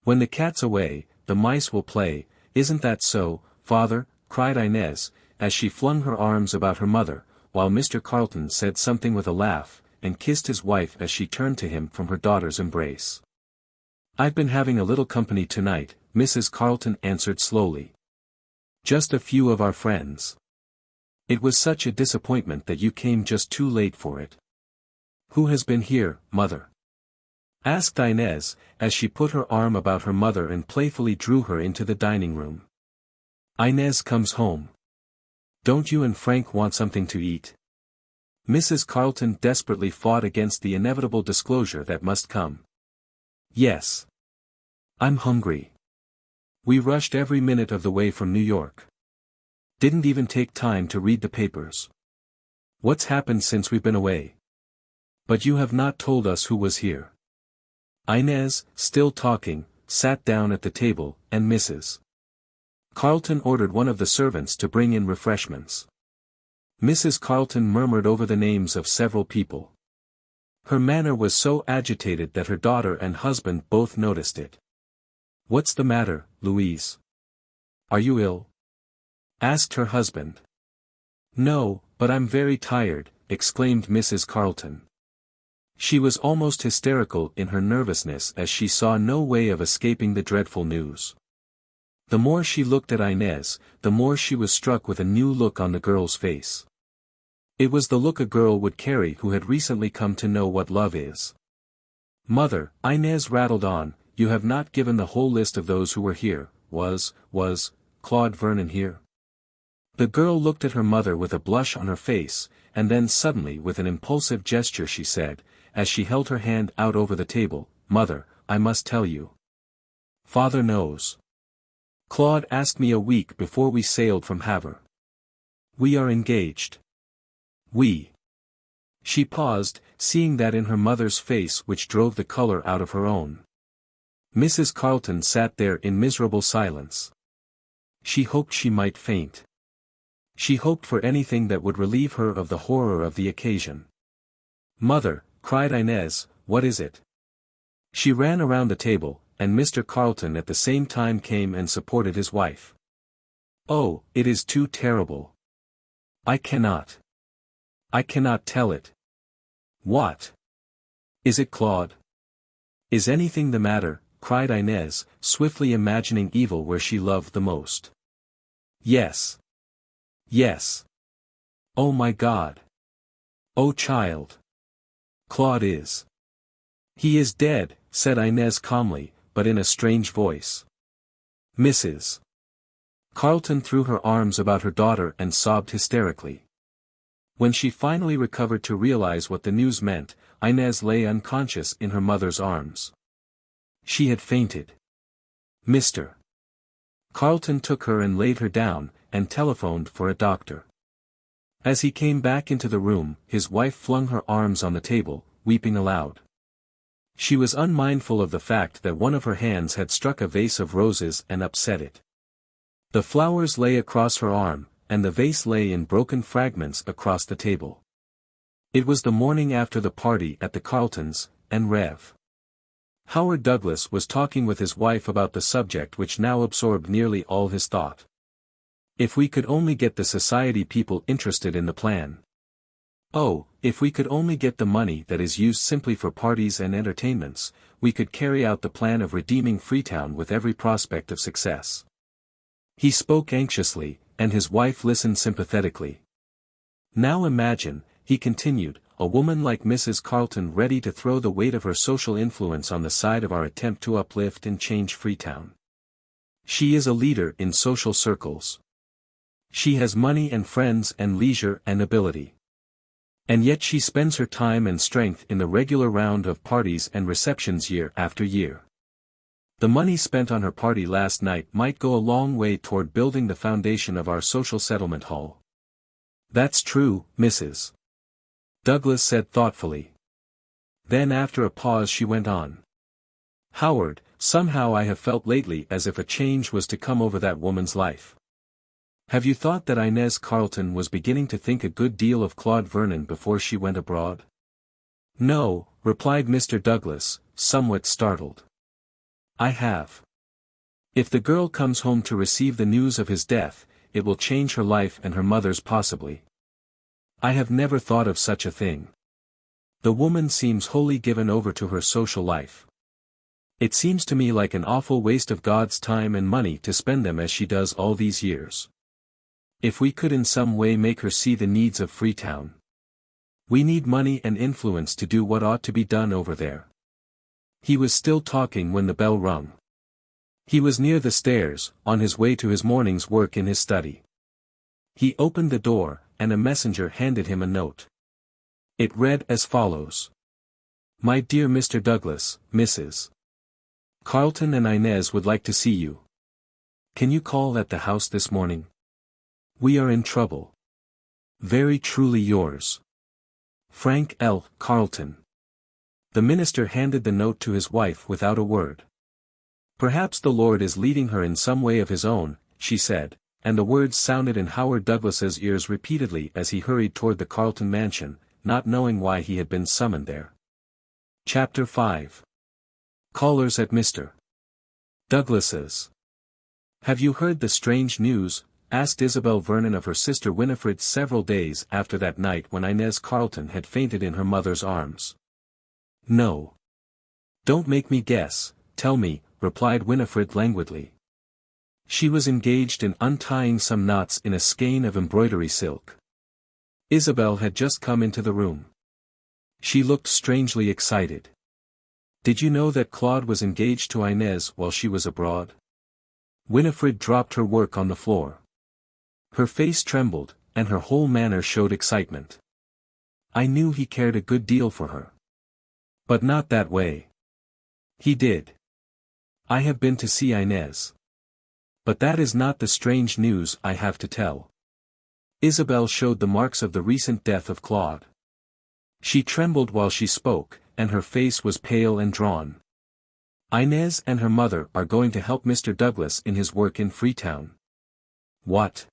[SPEAKER 1] When the cat's away, the mice will play, isn't that so, father?" cried Inez, as she flung her arms about her mother, while Mr. Carlton said something with a laugh, and kissed his wife as she turned to him from her daughter's embrace. "I've been having a little company tonight," Mrs. Carlton answered slowly. "Just a few of our friends. It was such a disappointment that you came just too late for it." "Who has been here, mother?" asked Inez, as she put her arm about her mother and playfully drew her into the dining room. "Inez comes home. Don't you and Frank want something to eat?" Mrs. Carlton desperately fought against the inevitable disclosure that must come. "Yes. I'm hungry. We rushed every minute of the way from New York. Didn't even take time to read the papers. What's happened since we've been away? But you have not told us who was here." Inez, still talking, sat down at the table, and Mrs. Carlton ordered one of the servants to bring in refreshments. Mrs. Carlton murmured over the names of several people. Her manner was so agitated that her daughter and husband both noticed it. "What's the matter, Louise? Are you ill?" asked her husband. "No, but I'm very tired," exclaimed Mrs. Carlton. She was almost hysterical in her nervousness as she saw no way of escaping the dreadful news. The more she looked at Inez, the more she was struck with a new look on the girl's face. It was the look a girl would carry who had recently come to know what love is. "Mother," Inez rattled on, "you have not given the whole list of those who were here. Was Claude Vernon here?" The girl looked at her mother with a blush on her face, and then suddenly with an impulsive gesture she said, as she held her hand out over the table, "Mother, I must tell you. Father knows. Claude asked me a week before we sailed from Havre. We are engaged. We." She paused, seeing that in her mother's face which drove the color out of her own. Mrs. Carlton sat there in miserable silence. She hoped she might faint. She hoped for anything that would relieve her of the horror of the occasion. "Mother," cried Inez, "what is it?" She ran around the table, and Mr. Carlton at the same time came and supported his wife. "Oh, it is too terrible. I cannot tell it." "What? Is it Claude? Is anything the matter?" cried Inez, swiftly imagining evil where she loved the most. Yes. Yes. Oh my God. Oh child. Claude is. He is dead, said Inez calmly, but in a strange voice. Mrs. Carlton threw her arms about her daughter and sobbed hysterically. When she finally recovered to realize what the news meant, Inez lay unconscious in her mother's arms. She had fainted. Mr. Carlton took her and laid her down, and telephoned for a doctor. As he came back into the room, his wife flung her arms on the table, weeping aloud. She was unmindful of the fact that one of her hands had struck a vase of roses and upset it. The flowers lay across her arm, and the vase lay in broken fragments across the table. It was the morning after the party at the Carltons, and Rev. Howard Douglas was talking with his wife about the subject which now absorbed nearly all his thought. If we could only get the society people interested in the plan. Oh, if we could only get the money that is used simply for parties and entertainments, we could carry out the plan of redeeming Freetown with every prospect of success. He spoke anxiously, and his wife listened sympathetically. Now imagine, he continued, a woman like Mrs. Carlton ready to throw the weight of her social influence on the side of our attempt to uplift and change Freetown. She is a leader in social circles. She has money and friends and leisure and ability. And yet she spends her time and strength in the regular round of parties and receptions year after year. The money spent on her party last night might go a long way toward building the foundation of our social settlement hall. That's true, Mrs. Douglas said thoughtfully. Then after a pause she went on. Howard, somehow I have felt lately as if a change was to come over that woman's life. Have you thought that Inez Carlton was beginning to think a good deal of Claude Vernon before she went abroad? No, replied Mr. Douglas, somewhat startled. I have. If the girl comes home to receive the news of his death, it will change her life and her mother's possibly. I have never thought of such a thing. The woman seems wholly given over to her social life. It seems to me like an awful waste of God's time and money to spend them as she does all these years. If we could in some way make her see the needs of Freetown. We need money and influence to do what ought to be done over there. He was still talking when the bell rung. He was near the stairs, on his way to his morning's work in his study. He opened the door, and a messenger handed him a note. It read as follows. My dear Mr. Douglas, Mrs. Carlton and Inez would like to see you. Can you call at the house this morning? We are in trouble. Very truly yours. Frank L. Carlton. The minister handed the note to his wife without a word. Perhaps the Lord is leading her in some way of his own, she said, and the words sounded in Howard Douglas's ears repeatedly as he hurried toward the Carlton mansion, not knowing why he had been summoned there. Chapter 5. Callers at Mr. Douglas's. Have you heard the strange news? Asked Isabel Vernon of her sister Winifred several days after that night when Inez Carlton had fainted in her mother's arms. No. Don't make me guess, tell me, replied Winifred languidly. She was engaged in untying some knots in a skein of embroidery silk. Isabel had just come into the room. She looked strangely excited. Did you know that Claude was engaged to Inez while she was abroad? Winifred dropped her work on the floor. Her face trembled, and her whole manner showed excitement. I knew he cared a good deal for her. But not that way. He did. I have been to see Inez. But that is not the strange news I have to tell. Isabel showed the marks of the recent death of Claude. She trembled while she spoke, and her face was pale and drawn. Inez and her mother are going to help Mr. Douglas in his work in Freetown. What?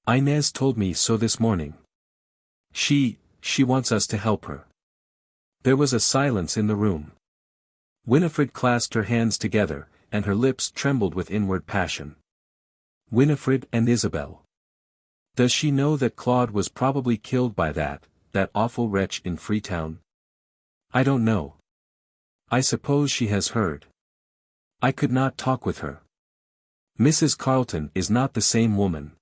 [SPEAKER 1] Inez told me so this morning. She wants us to help her. There was a silence in the room. Winifred clasped her hands together, and her lips trembled with inward passion. Winifred and Isabel. Does she know that Claude was probably killed by that awful wretch in Freetown? I don't know. I suppose she has heard. I could not talk with her. Mrs. Carlton is not the same woman.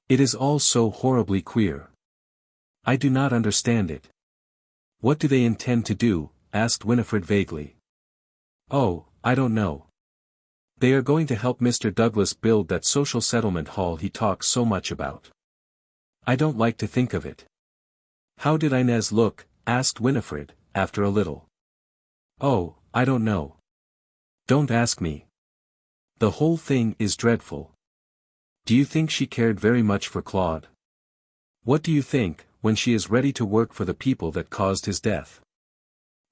[SPEAKER 1] It is all so horribly queer. I do not understand it. What do they intend to do? Asked Winifred vaguely. Oh, I don't know. They are going to help Mr. Douglas build that social settlement hall he talks so much about. I don't like to think of it. How did Inez look? Asked Winifred, after a little. Oh, I don't know. Don't ask me. The whole thing is dreadful. Do you think she cared very much for Claude? What do you think, when she is ready to work for the people that caused his death?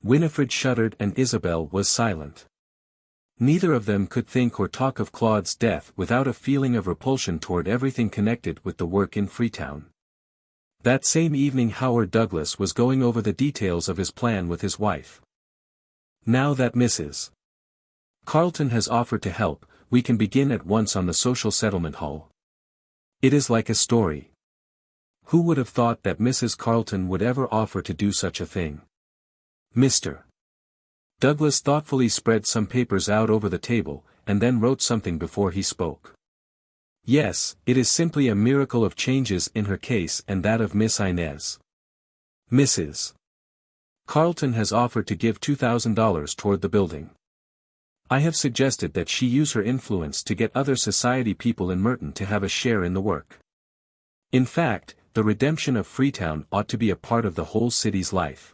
[SPEAKER 1] Winifred shuddered and Isabel was silent. Neither of them could think or talk of Claude's death without a feeling of repulsion toward everything connected with the work in Freetown. That same evening Howard Douglas was going over the details of his plan with his wife. Now that Mrs. Carlton has offered to help, we can begin at once on the social settlement hall. It is like a story. Who would have thought that Mrs. Carlton would ever offer to do such a thing? Mr. Douglas thoughtfully spread some papers out over the table, and then wrote something before he spoke. Yes, it is simply a miracle of changes in her case and that of Miss Inez. Mrs. Carlton has offered to give $2,000 toward the building. I have suggested that she use her influence to get other society people in Merton to have a share in the work. In fact, the redemption of Freetown ought to be a part of the whole city's life.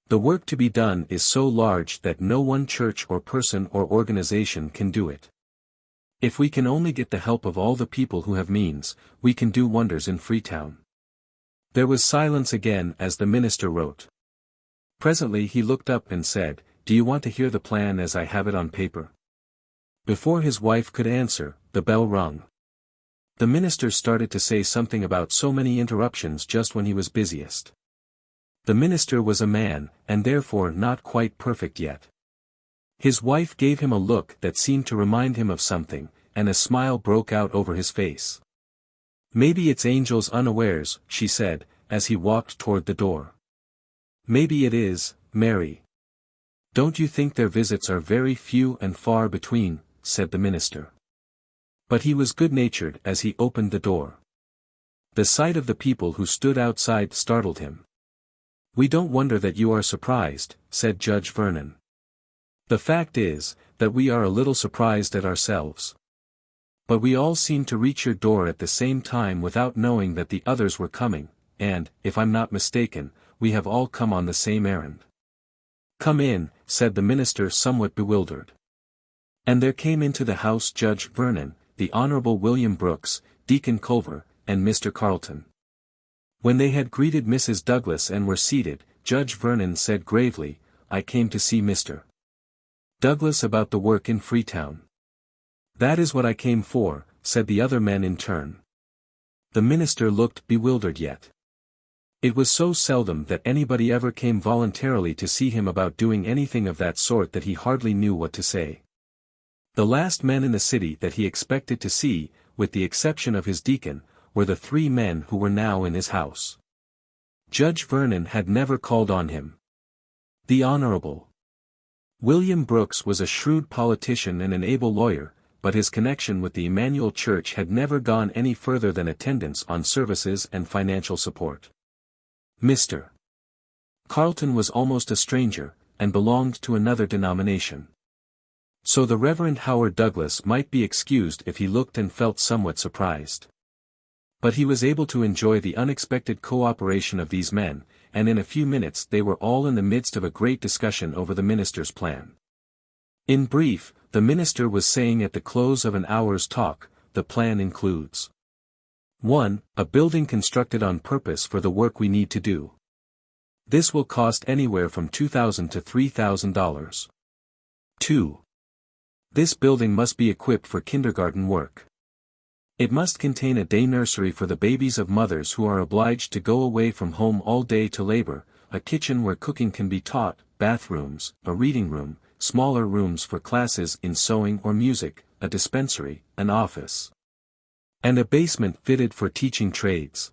[SPEAKER 1] The work to be done is so large that no one church or person or organization can do it. If we can only get the help of all the people who have means, we can do wonders in Freetown. There was silence again as the minister wrote. Presently he looked up and said, Do you want to hear the plan as I have it on paper? Before his wife could answer, the bell rung. The minister started to say something about so many interruptions just when he was busiest. The minister was a man, and therefore not quite perfect yet. His wife gave him a look that seemed to remind him of something, and a smile broke out over his face. Maybe it's angels unawares, she said, as he walked toward the door. Maybe it is, Mary. Don't you think their visits are very few and far between, said the minister. But he was good-natured as he opened the door. The sight of the people who stood outside startled him. We don't wonder that you are surprised, said Judge Vernon. The fact is, that we are a little surprised at ourselves. But we all seemed to reach your door at the same time without knowing that the others were coming, and, if I'm not mistaken, we have all come on the same errand. Come in, said the minister somewhat bewildered. And there came into the house Judge Vernon, the Honorable William Brooks, Deacon Culver, and Mr. Carleton. When they had greeted Mrs. Douglas and were seated, Judge Vernon said gravely, I came to see Mr. Douglas about the work in Freetown. That is what I came for, said the other men in turn. The minister looked bewildered yet. It was so seldom that anybody ever came voluntarily to see him about doing anything of that sort that he hardly knew what to say. The last men in the city that he expected to see, with the exception of his deacon, were the three men who were now in his house. Judge Vernon had never called on him. The Honorable William Brooks was a shrewd politician and an able lawyer, but his connection with the Emmanuel Church had never gone any further than attendance on services and financial support. Mr. Carleton was almost a stranger, and belonged to another denomination. So the Reverend Howard Douglas might be excused if he looked and felt somewhat surprised. But he was able to enjoy the unexpected cooperation of these men, and in a few minutes they were all in the midst of a great discussion over the minister's plan. In brief, the minister was saying at the close of an hour's talk, the plan includes 1. A building constructed on purpose for the work we need to do. This will cost anywhere from $2,000 to $3,000. 2. This building must be equipped for kindergarten work. It must contain a day nursery for the babies of mothers who are obliged to go away from home all day to labor, a kitchen where cooking can be taught, bathrooms, a reading room, smaller rooms for classes in sewing or music, a dispensary, an office, and a basement fitted for teaching trades.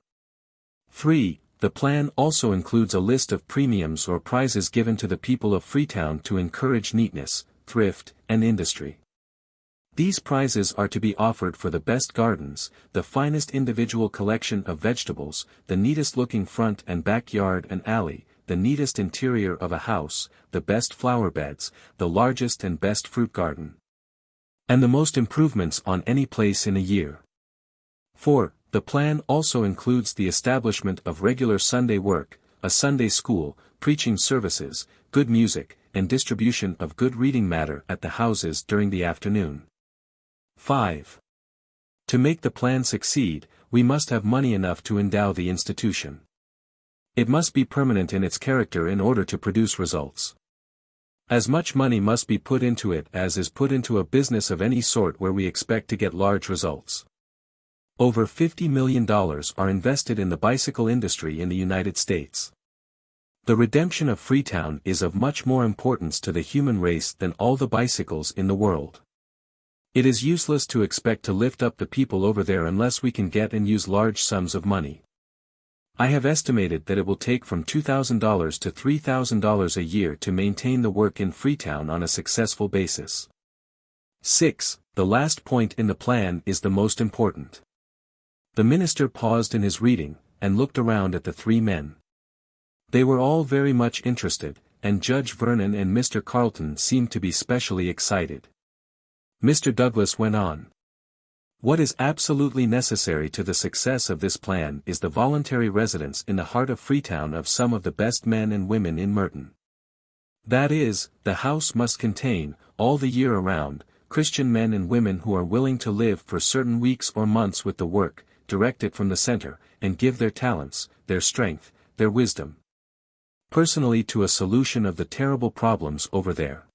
[SPEAKER 1] 3. The plan also includes a list of premiums or prizes given to the people of Freetown to encourage neatness, thrift, and industry. These prizes are to be offered for the best gardens, the finest individual collection of vegetables, the neatest-looking front and backyard and alley, the neatest interior of a house, the best flower beds, the largest and best fruit garden, and the most improvements on any place in a year. 4. The plan also includes the establishment of regular Sunday work, a Sunday school, preaching services, good music, and distribution of good reading matter at the houses during the afternoon. 5. To make the plan succeed, we must have money enough to endow the institution. It must be permanent in its character in order to produce results. As much money must be put into it as is put into a business of any sort where we expect to get large results. Over $50 million are invested in the bicycle industry in the United States. The redemption of Freetown is of much more importance to the human race than all the bicycles in the world. It is useless to expect to lift up the people over there unless we can get and use large sums of money. I have estimated that it will take from $2,000 to $3,000 a year to maintain the work in Freetown on a successful basis. 6. The last point in the plan is the most important. The minister paused in his reading, and looked around at the three men. They were all very much interested, and Judge Vernon and Mr. Carleton seemed to be specially excited. Mr. Douglas went on. What is absolutely necessary to the success of this plan is the voluntary residence in the heart of Freetown of some of the best men and women in Merton. That is, the house must contain, all the year around, Christian men and women who are willing to live for certain weeks or months with the work, direct it from the center, and give their talents, their strength, their wisdom, personally to a solution of the terrible problems over there.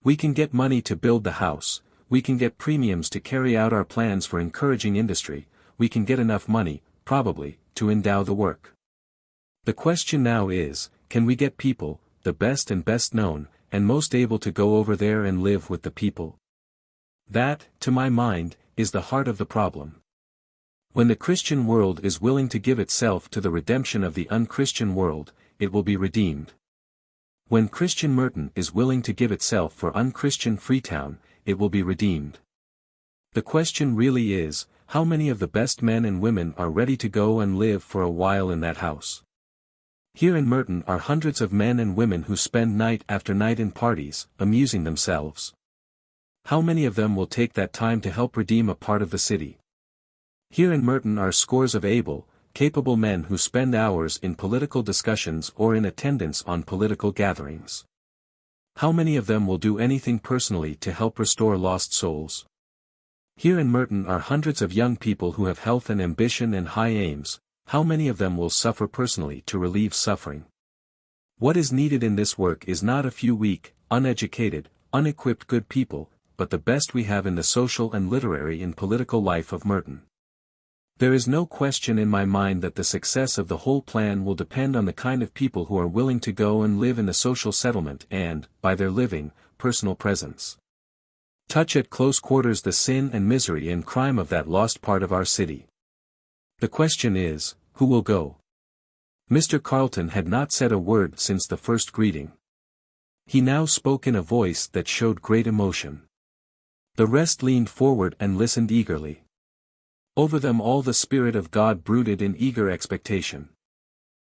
[SPEAKER 1] We can get money to build the house, we can get premiums to carry out our plans for encouraging industry, we can get enough money, probably, to endow the work. The question now is, can we get people, the best and best known, and most able to go over there and live with the people? That, to my mind, is the heart of the problem. When the Christian world is willing to give itself to the redemption of the unchristian world, it will be redeemed. When Christian Merton is willing to give itself for unchristian Freetown, it will be redeemed. The question really is, how many of the best men and women are ready to go and live for a while in that house? Here in Merton are hundreds of men and women who spend night after night in parties, amusing themselves. How many of them will take that time to help redeem a part of the city? Here in Merton are scores of able, capable men who spend hours in political discussions or in attendance on political gatherings. How many of them will do anything personally to help restore lost souls? Here in Merton are hundreds of young people who have health and ambition and high aims. How many of them will suffer personally to relieve suffering? What is needed in this work is not a few weak, uneducated, unequipped good people, but the best we have in the social and literary and political life of Merton. There is no question in my mind that the success of the whole plan will depend on the kind of people who are willing to go and live in the social settlement and, by their living, personal presence, touch at close quarters the sin and misery and crime of that lost part of our city. The question is, who will go? Mr. Carleton had not said a word since the first greeting. He now spoke in a voice that showed great emotion. The rest leaned forward and listened eagerly. Over them all the Spirit of God brooded in eager expectation.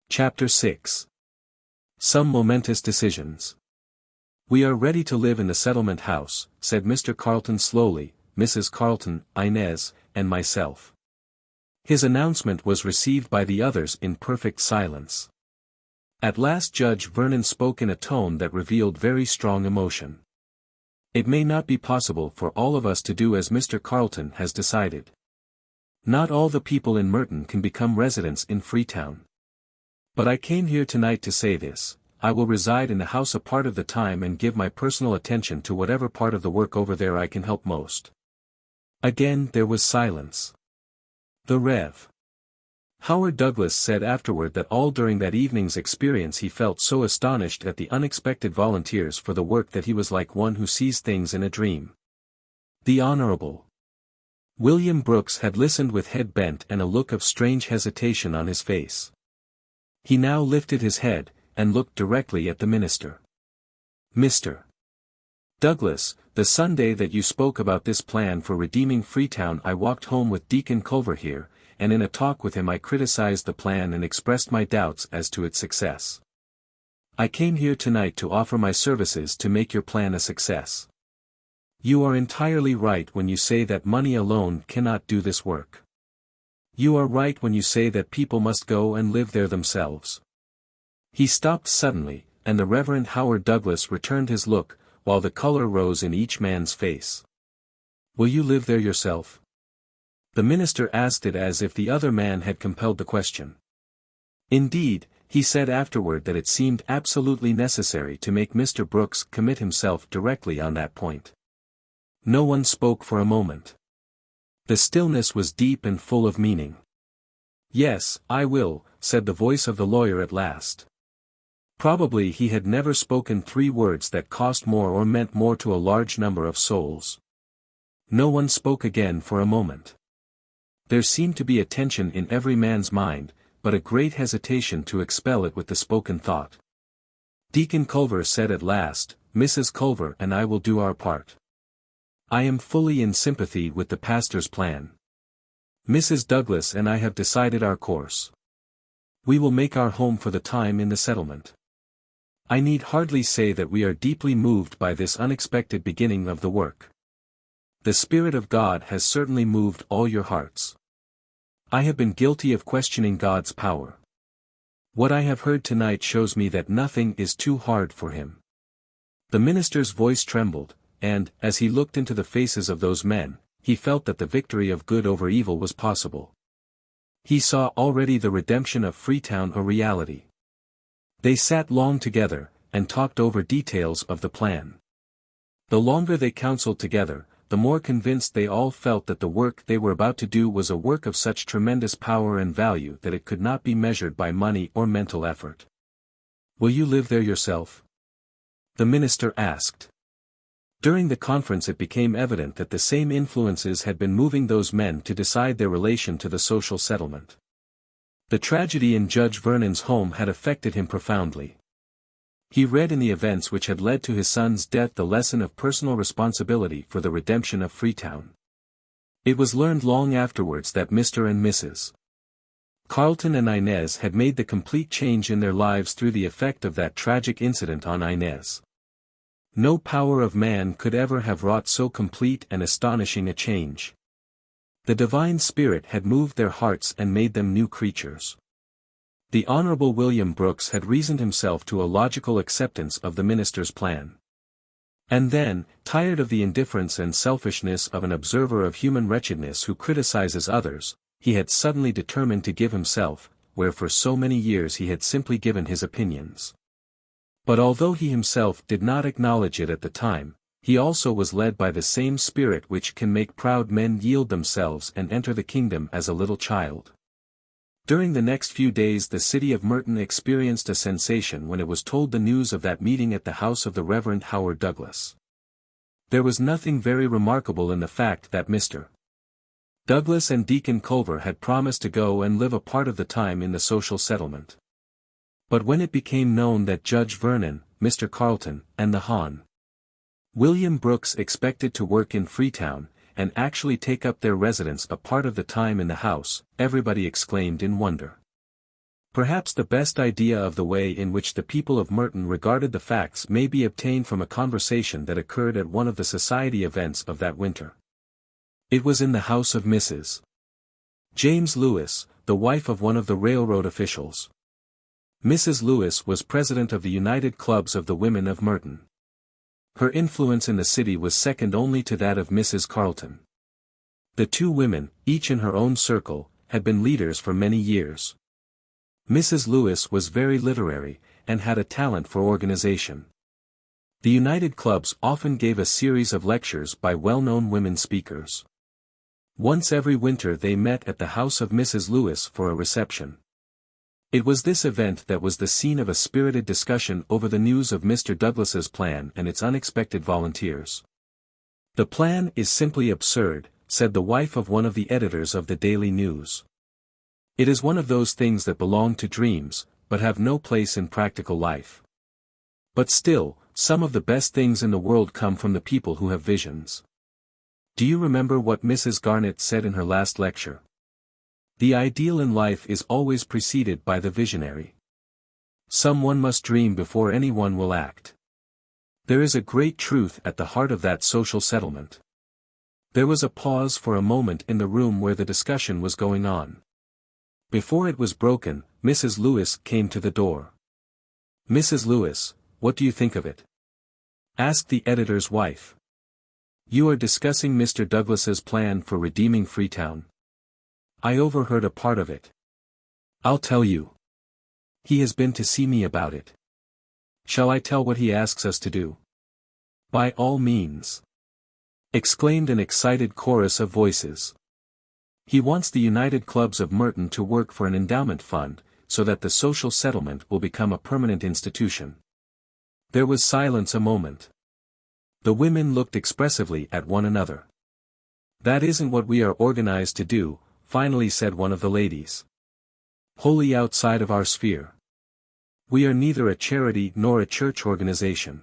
[SPEAKER 1] Chapter 6. Some momentous decisions. We are ready to live in the settlement house, said Mr. Carleton slowly, Mrs. Carleton, Inez, and myself. His announcement was received by the others in perfect silence. At last Judge Vernon spoke in a tone that revealed very strong emotion. It may not be possible for all of us to do as Mr. Carleton has decided. Not all the people in Merton can become residents in Freetown. But I came here tonight to say this: I will reside in the house a part of the time and give my personal attention to whatever part of the work over there I can help most. Again there was silence. The Rev. Howard Douglas said afterward that all during that evening's experience he felt so astonished at the unexpected volunteers for the work that he was like one who sees things in a dream. The Honorable William Brooks had listened with head bent and a look of strange hesitation on his face. He now lifted his head, and looked directly at the minister. Mr. Douglas, the Sunday that you spoke about this plan for redeeming Freetown I walked home with Deacon Culver here, and in a talk with him I criticized the plan and expressed my doubts as to its success. I came here tonight to offer my services to make your plan a success. You are entirely right when you say that money alone cannot do this work. You are right when you say that people must go and live there themselves. He stopped suddenly, and the Reverend Howard Douglas returned his look, while the color rose in each man's face. Will you live there yourself? The minister asked it as if the other man had compelled the question. Indeed, he said afterward that it seemed absolutely necessary to make Mr. Brooks commit himself directly on that point. No one spoke for a moment. The stillness was deep and full of meaning. Yes, I will, said the voice of the lawyer at last. Probably he had never spoken 3 words that cost more or meant more to a large number of souls. No one spoke again for a moment. There seemed to be a tension in every man's mind, but a great hesitation to expel it with the spoken thought. Deacon Culver said at last, Mrs. Culver and I will do our part. I am fully in sympathy with the pastor's plan. Mrs. Douglas and I have decided our course. We will make our home for the time in the settlement. I need hardly say that we are deeply moved by this unexpected beginning of the work. The Spirit of God has certainly moved all your hearts. I have been guilty of questioning God's power. What I have heard tonight shows me that nothing is too hard for him. The minister's voice trembled, and, as he looked into the faces of those men, he felt that the victory of good over evil was possible. He saw already the redemption of Freetown a reality. They sat long together, and talked over details of the plan. The longer they counseled together, the more convinced they all felt that the work they were about to do was a work of such tremendous power and value that it could not be measured by money or mental effort. Will you live there yourself? The minister asked. During the conference it became evident that the same influences had been moving those men to decide their relation to the social settlement. The tragedy in Judge Vernon's home had affected him profoundly. He read in the events which had led to his son's death the lesson of personal responsibility for the redemption of Freetown. It was learned long afterwards that Mr. and Mrs. Carleton and Inez had made the complete change in their lives through the effect of that tragic incident on Inez. No power of man could ever have wrought so complete and astonishing a change. The divine spirit had moved their hearts and made them new creatures. The Honorable William Brooks had reasoned himself to a logical acceptance of the minister's plan. And then, tired of the indifference and selfishness of an observer of human wretchedness who criticizes others, he had suddenly determined to give himself, where for so many years he had simply given his opinions. But although he himself did not acknowledge it at the time, he also was led by the same spirit which can make proud men yield themselves and enter the kingdom as a little child. During the next few days the city of Merton experienced a sensation when it was told the news of that meeting at the house of the Reverend Howard Douglas. There was nothing very remarkable in the fact that Mr. Douglas and Deacon Culver had promised to go and live a part of the time in the social settlement. But when it became known that Judge Vernon, Mr. Carleton, and the Hon. William Brooks expected to work in Freetown, and actually take up their residence a part of the time in the house, everybody exclaimed in wonder. Perhaps the best idea of the way in which the people of Merton regarded the facts may be obtained from a conversation that occurred at one of the society events of that winter. It was in the house of Mrs. James Lewis, the wife of one of the railroad officials. Mrs. Lewis was president of the United Clubs of the Women of Merton. Her influence in the city was second only to that of Mrs. Carleton. The two women, each in her own circle, had been leaders for many years. Mrs. Lewis was very literary, and had a talent for organization. The United Clubs often gave a series of lectures by well-known women speakers. Once every winter they met at the house of Mrs. Lewis for a reception. It was this event that was the scene of a spirited discussion over the news of Mr. Douglas's plan and its unexpected volunteers. "The plan is simply absurd," said the wife of one of the editors of the Daily News. "It is one of those things that belong to dreams, but have no place in practical life. But still, some of the best things in the world come from the people who have visions. Do you remember what Mrs. Garnett said in her last lecture? The ideal in life is always preceded by the visionary. Someone must dream before anyone will act. There is a great truth at the heart of that social settlement." There was a pause for a moment in the room where the discussion was going on. Before it was broken, Mrs. Lewis came to the door. "Mrs. Lewis, what do you think of it?" asked the editor's wife. "You are discussing Mr. Douglas's plan for redeeming Freetown. I overheard a part of it. I'll tell you. He has been to see me about it. Shall I tell what he asks us to do?" "By all means," exclaimed an excited chorus of voices. "He wants the United Clubs of Merton to work for an endowment fund, so that the social settlement will become a permanent institution." There was silence a moment. The women looked expressively at one another. "That isn't what we are organized to do," finally said one of the ladies. "Wholly outside of our sphere. We are neither a charity nor a church organization.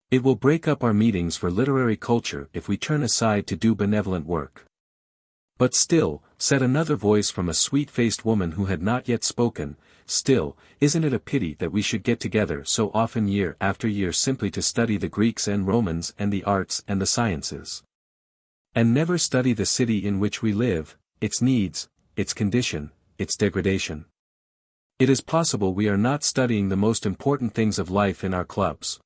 [SPEAKER 1] It will break up our meetings for literary culture if we turn aside to do benevolent work." "But still," said another voice from a sweet-faced woman who had not yet spoken, "still, isn't it a pity that we should get together so often year after year simply to study the Greeks and Romans and the arts and the sciences? And never study the city in which we live, its needs, its condition, its degradation? It is possible we are not studying the most important things of life in our clubs."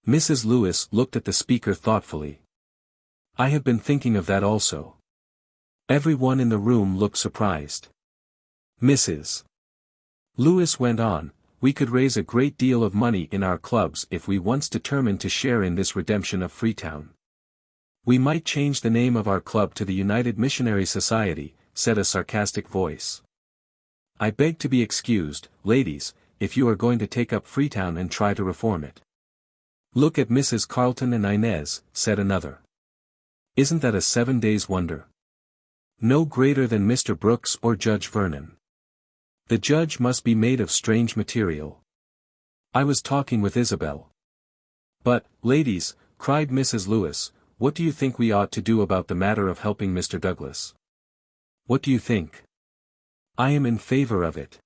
[SPEAKER 1] Mrs. Lewis looked at the speaker thoughtfully. "I have been thinking of that also." Everyone in the room looked surprised. Mrs. Lewis went on, "We could raise a great deal of money in our clubs if we once determined to share in this redemption of Freetown. We might change the name of our club to the United Missionary Society," said a sarcastic voice. "I beg to be excused, ladies, if you are going to take up Freetown and try to reform it. Look at Mrs. Carleton and Inez, said another. Isn't that a 7 days wonder? No greater than Mr. Brooks or Judge Vernon. The judge must be made of strange material. I was talking with Isabel. But, ladies, cried Mrs. Lewis, what do you think we ought to do about the matter of helping Mr. Douglas? What do you think? I am in favor of it.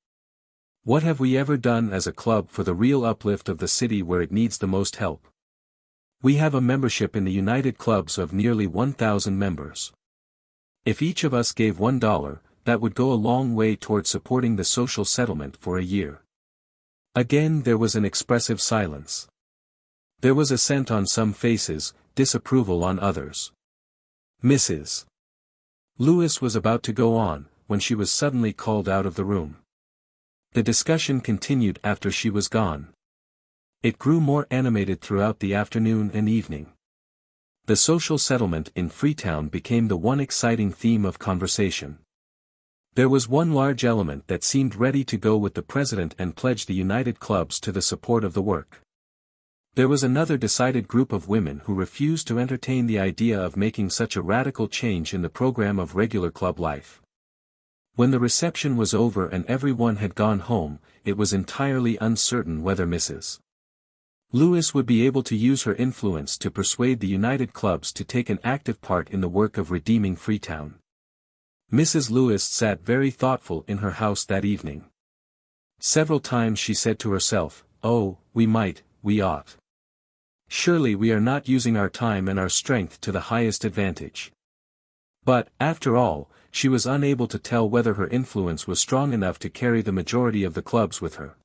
[SPEAKER 1] What have we ever done as a club for the real uplift of the city where it needs the most help? We have a membership in the United Clubs of nearly 1,000 members. If each of us gave $1, that would go a long way toward supporting the social settlement for a year. Again there was an expressive silence. There was assent on some faces, disapproval on others. Mrs. Lewis was about to go on, when she was suddenly called out of the room. The discussion continued after she was gone. It grew more animated throughout the afternoon and evening. The social settlement in Freetown became the one exciting theme of conversation. There was one large element that seemed ready to go with the president and pledge the United Clubs to the support of the work. There was another decided group of women who refused to entertain the idea of making such a radical change in the program of regular club life. When the reception was over and everyone had gone home, it was entirely uncertain whether Mrs. Lewis would be able to use her influence to persuade the United Clubs to take an active part in the work of redeeming Freetown. Mrs. Lewis sat very thoughtful in her house that evening. Several times she said to herself, "Oh, we ought. Surely we are not using our time and our strength to the highest advantage." But, after all, she was unable to tell whether her influence was strong enough to carry the majority of the clubs with her.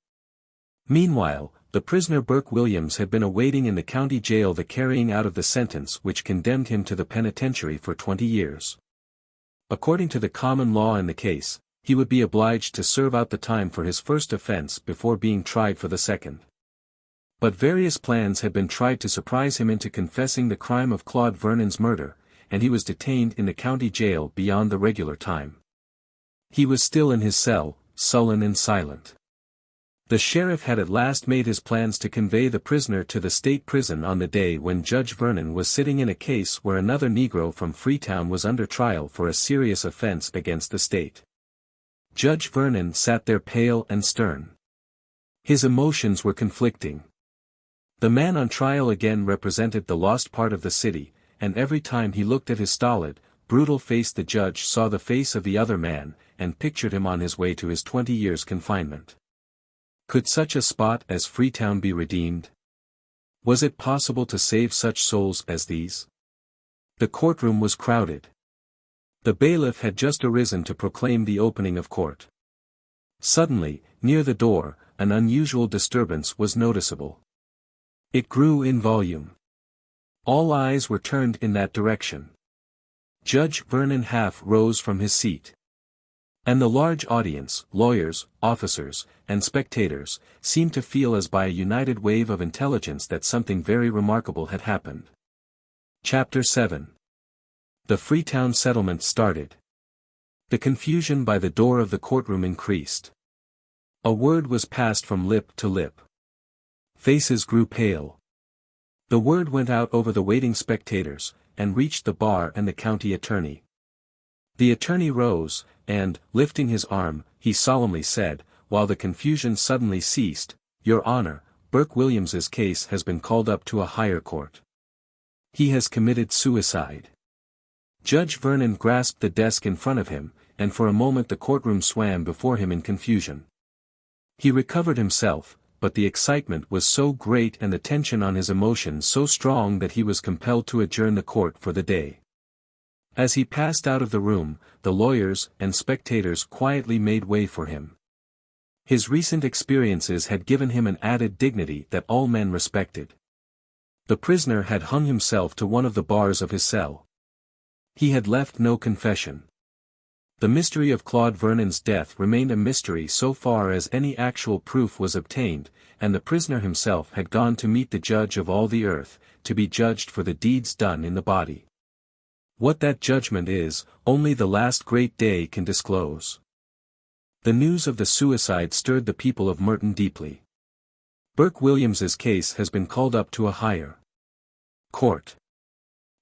[SPEAKER 1] Meanwhile, the prisoner Burke Williams had been awaiting in the county jail the carrying out of the sentence which condemned him to the penitentiary for 20 years. According to the common law in the case, he would be obliged to serve out the time for his first offense before being tried for the second. But various plans had been tried to surprise him into confessing the crime of Claude Vernon's murder, and he was detained in the county jail beyond the regular time. He was still in his cell, sullen and silent. The sheriff had at last made his plans to convey the prisoner to the state prison on the day when Judge Vernon was sitting in a case where another Negro from Freetown was under trial for a serious offense against the state. Judge Vernon sat there pale and stern. His emotions were conflicting. The man on trial again represented the lost part of the city, and every time he looked at his stolid, brutal face the judge saw the face of the other man, and pictured him on his way to his 20 years' confinement. Could such a spot as Freetown be redeemed? Was it possible to save such souls as these? The courtroom was crowded. The bailiff had just arisen to proclaim the opening of court. Suddenly, near the door, an unusual disturbance was noticeable. It grew in volume. All eyes were turned in that direction. Judge Vernon half rose from his seat. And the large audience, lawyers, officers, and spectators, seemed to feel as by a united wave of intelligence that something very remarkable had happened. Chapter 7. The Freetown settlement started. The confusion by the door of the courtroom increased. A word was passed from lip to lip. Faces grew pale. The word went out over the waiting spectators, and reached the bar and the county attorney. The attorney rose, and, lifting his arm, he solemnly said, while the confusion suddenly ceased, "Your Honor, Burke Williams's case has been called up to a higher court. He has committed suicide." Judge Vernon grasped the desk in front of him, and for a moment the courtroom swam before him in confusion. He recovered himself, but the excitement was so great and the tension on his emotions so strong that he was compelled to adjourn the court for the day. As he passed out of the room, the lawyers and spectators quietly made way for him. His recent experiences had given him an added dignity that all men respected. The prisoner had hung himself to one of the bars of his cell. He had left no confession. The mystery of Claude Vernon's death remained a mystery so far as any actual proof was obtained, and the prisoner himself had gone to meet the judge of all the earth, to be judged for the deeds done in the body. What that judgment is, only the last great day can disclose. The news of the suicide stirred the people of Merton deeply. Burke Williams's case has been called up to a higher court.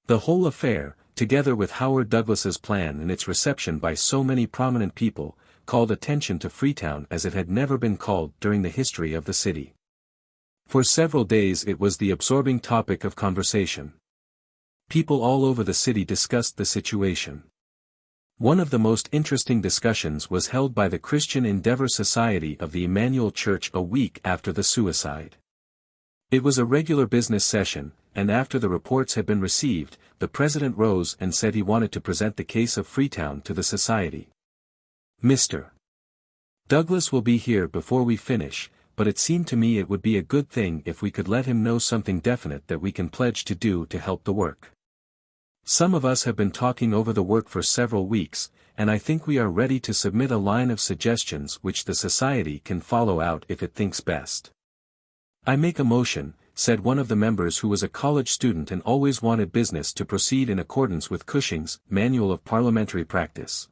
[SPEAKER 1] The whole affair, together with Howard Douglas's plan and its reception by so many prominent people, called attention to Freetown as it had never been called during the history of the city. For several days it was the absorbing topic of conversation. People all over the city discussed the situation. One of the most interesting discussions was held by the Christian Endeavor Society of the Emmanuel Church a week after the suicide. It was a regular business session, and after the reports had been received, the president rose and said he wanted to present the case of Freetown to the society. Mr. Douglas will be here before we finish, but it seemed to me it would be a good thing if we could let him know something definite that we can pledge to do to help the work. Some of us have been talking over the work for several weeks, and I think we are ready to submit a line of suggestions which the society can follow out if it thinks best. I make a motion, said one of the members who was a college student and always wanted business to proceed in accordance with Cushing's Manual of Parliamentary Practice,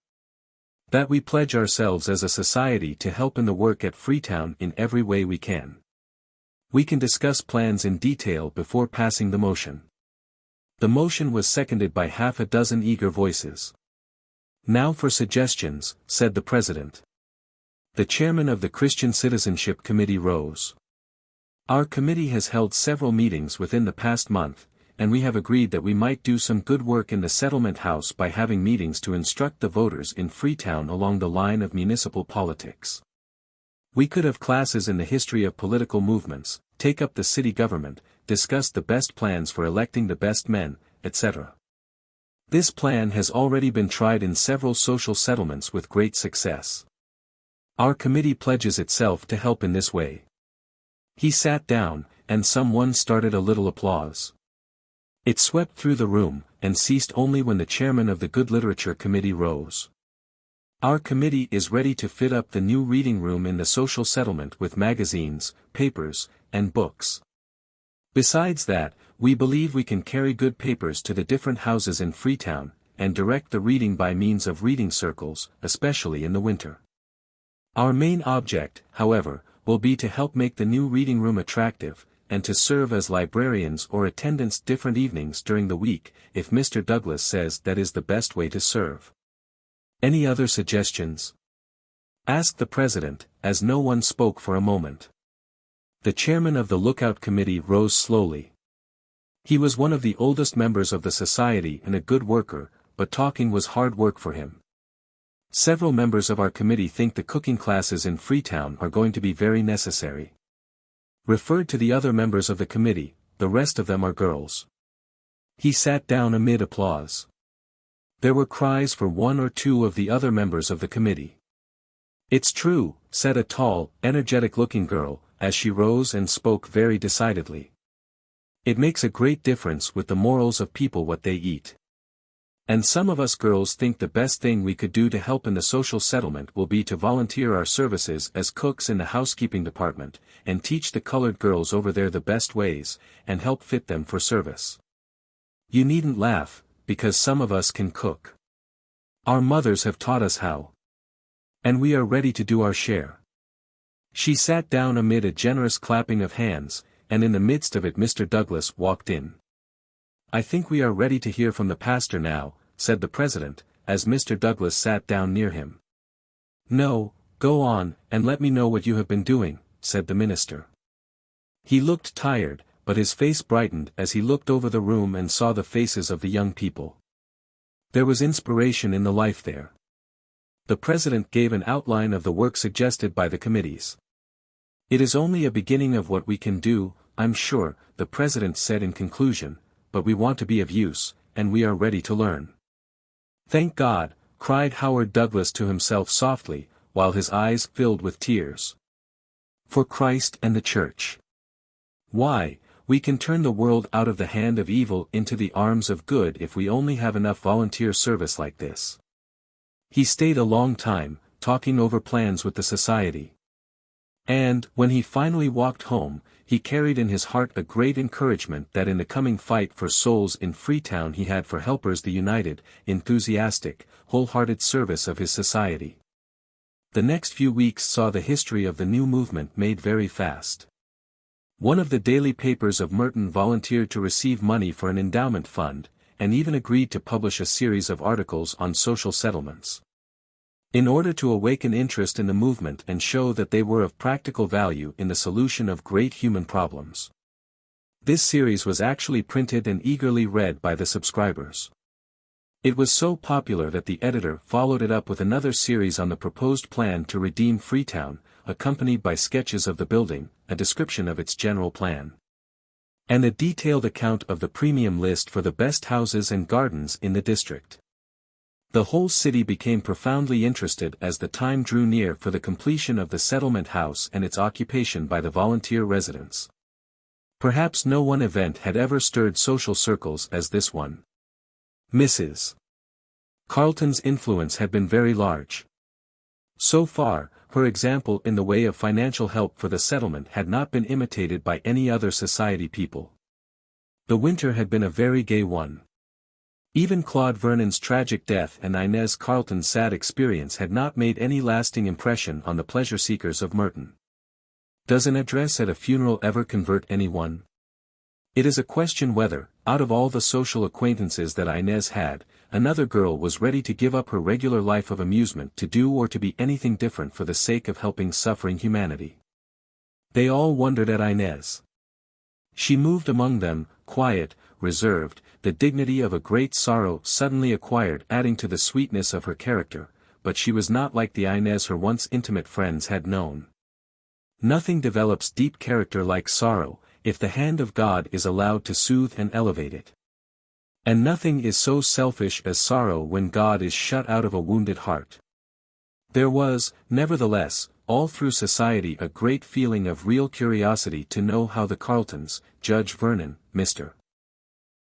[SPEAKER 1] that we pledge ourselves as a society to help in the work at Freetown in every way we can. We can discuss plans in detail before passing the motion. The motion was seconded by half a dozen eager voices. Now for suggestions, said the president. The chairman of the Christian Citizenship Committee rose. Our committee has held several meetings within the past month, and we have agreed that we might do some good work in the settlement house by having meetings to instruct the voters in Freetown along the line of municipal politics. We could have classes in the history of political movements, take up the city government, discuss the best plans for electing the best men, etc. This plan has already been tried in several social settlements with great success. Our committee pledges itself to help in this way. He sat down, and someone started a little applause. It swept through the room, and ceased only when the chairman of the Good Literature Committee rose. Our committee is ready to fit up the new reading room in the social settlement with magazines, papers, and books. Besides that, we believe we can carry good papers to the different houses in Freetown, and direct the reading by means of reading circles, especially in the winter. Our main object, however, will be to help make the new reading room attractive, and to serve as librarians or attendants different evenings during the week, if Mr. Douglas says that is the best way to serve. Any other suggestions? Asked the president, as no one spoke for a moment. The chairman of the Lookout Committee rose slowly. He was one of the oldest members of the society and a good worker, but talking was hard work for him. Several members of our committee think the cooking classes in Freetown are going to be very necessary. Referred to the other members of the committee, the rest of them are girls. He sat down amid applause. There were cries for one or two of the other members of the committee. It's true, said a tall, energetic-looking girl, as she rose and spoke very decidedly. It makes a great difference with the morals of people what they eat. And some of us girls think the best thing we could do to help in the social settlement will be to volunteer our services as cooks in the housekeeping department, and teach the colored girls over there the best ways, and help fit them for service. You needn't laugh, because some of us can cook. Our mothers have taught us how. And we are ready to do our share. She sat down amid a generous clapping of hands, and in the midst of it Mr. Douglas walked in. I think we are ready to hear from the pastor now, said the president, as Mr. Douglas sat down near him. No, go on, and let me know what you have been doing, said the minister. He looked tired, but his face brightened as he looked over the room and saw the faces of the young people. There was inspiration in the life there. The president gave an outline of the work suggested by the committees. It is only a beginning of what we can do, I'm sure, the president said in conclusion, but we want to be of use, and we are ready to learn. Thank God, cried Howard Douglas to himself softly, while his eyes filled with tears. For Christ and the Church. Why, we can turn the world out of the hand of evil into the arms of good if we only have enough volunteer service like this. He stayed a long time, talking over plans with the society. And, when he finally walked home, he carried in his heart a great encouragement that in the coming fight for souls in Freetown he had for helpers the united, enthusiastic, wholehearted service of his society. The next few weeks saw the history of the new movement made very fast. One of the daily papers of Merton volunteered to receive money for an endowment fund, and even agreed to publish a series of articles on social settlements. In order to awaken interest in the movement and show that they were of practical value in the solution of great human problems. This series was actually printed and eagerly read by the subscribers. It was so popular that the editor followed it up with another series on the proposed plan to redeem Freetown, accompanied by sketches of the building, a description of its general plan, and a detailed account of the premium list for the best houses and gardens in the district. The whole city became profoundly interested as the time drew near for the completion of the settlement house and its occupation by the volunteer residents. Perhaps no one event had ever stirred social circles as this one. Mrs. Carleton's influence had been very large. So far, her example in the way of financial help for the settlement had not been imitated by any other society people. The winter had been a very gay one. Even Claude Vernon's tragic death and Inez Carleton's sad experience had not made any lasting impression on the pleasure-seekers of Merton. Does an address at a funeral ever convert anyone? It is a question whether, out of all the social acquaintances that Inez had, another girl was ready to give up her regular life of amusement to do or to be anything different for the sake of helping suffering humanity. They all wondered at Inez. She moved among them, quiet, reserved, the dignity of a great sorrow suddenly acquired adding to the sweetness of her character, but she was not like the Inez her once intimate friends had known. Nothing develops deep character like sorrow, if the hand of God is allowed to soothe and elevate it. And nothing is so selfish as sorrow when God is shut out of a wounded heart. There was, nevertheless, all through society a great feeling of real curiosity to know how the Carletons, Judge Vernon, Mr.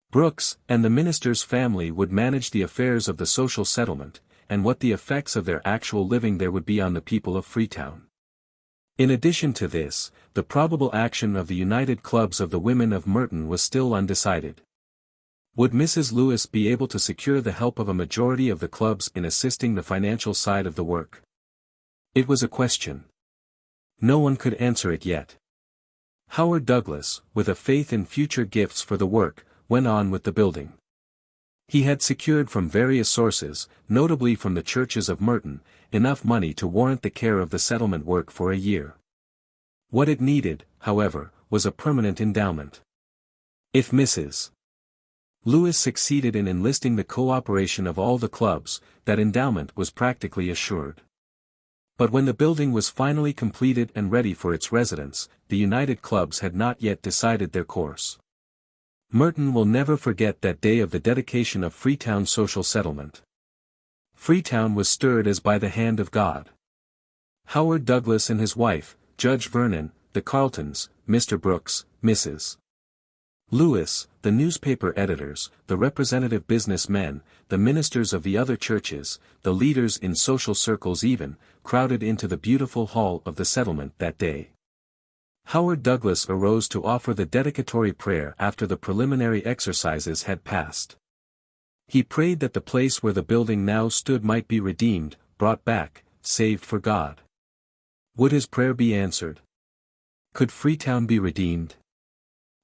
[SPEAKER 1] Brooks, and the minister's family would manage the affairs of the social settlement, and what the effects of their actual living there would be on the people of Freetown. In addition to this, the probable action of the united clubs of the women of Merton was still undecided. Would Mrs. Lewis be able to secure the help of a majority of the clubs in assisting the financial side of the work? It was a question. No one could answer it yet. Howard Douglas, with a faith in future gifts for the work, went on with the building. He had secured from various sources, notably from the churches of Merton, enough money to warrant the care of the settlement work for a year. What it needed, however, was a permanent endowment. If Mrs. Lewis succeeded in enlisting the cooperation of all the clubs, that endowment was practically assured. But when the building was finally completed and ready for its residents, the united clubs had not yet decided their course. Merton will never forget that day of the dedication of Freetown social settlement. Freetown was stirred as by the hand of God. Howard Douglas and his wife, Judge Vernon, the Carletons, Mr. Brooks, Mrs. Lewis, the newspaper editors, the representative businessmen, the ministers of the other churches, the leaders in social circles even, crowded into the beautiful hall of the settlement that day. Howard Douglas arose to offer the dedicatory prayer after the preliminary exercises had passed. He prayed that the place where the building now stood might be redeemed, brought back, saved for God. Would his prayer be answered? Could Freetown be redeemed?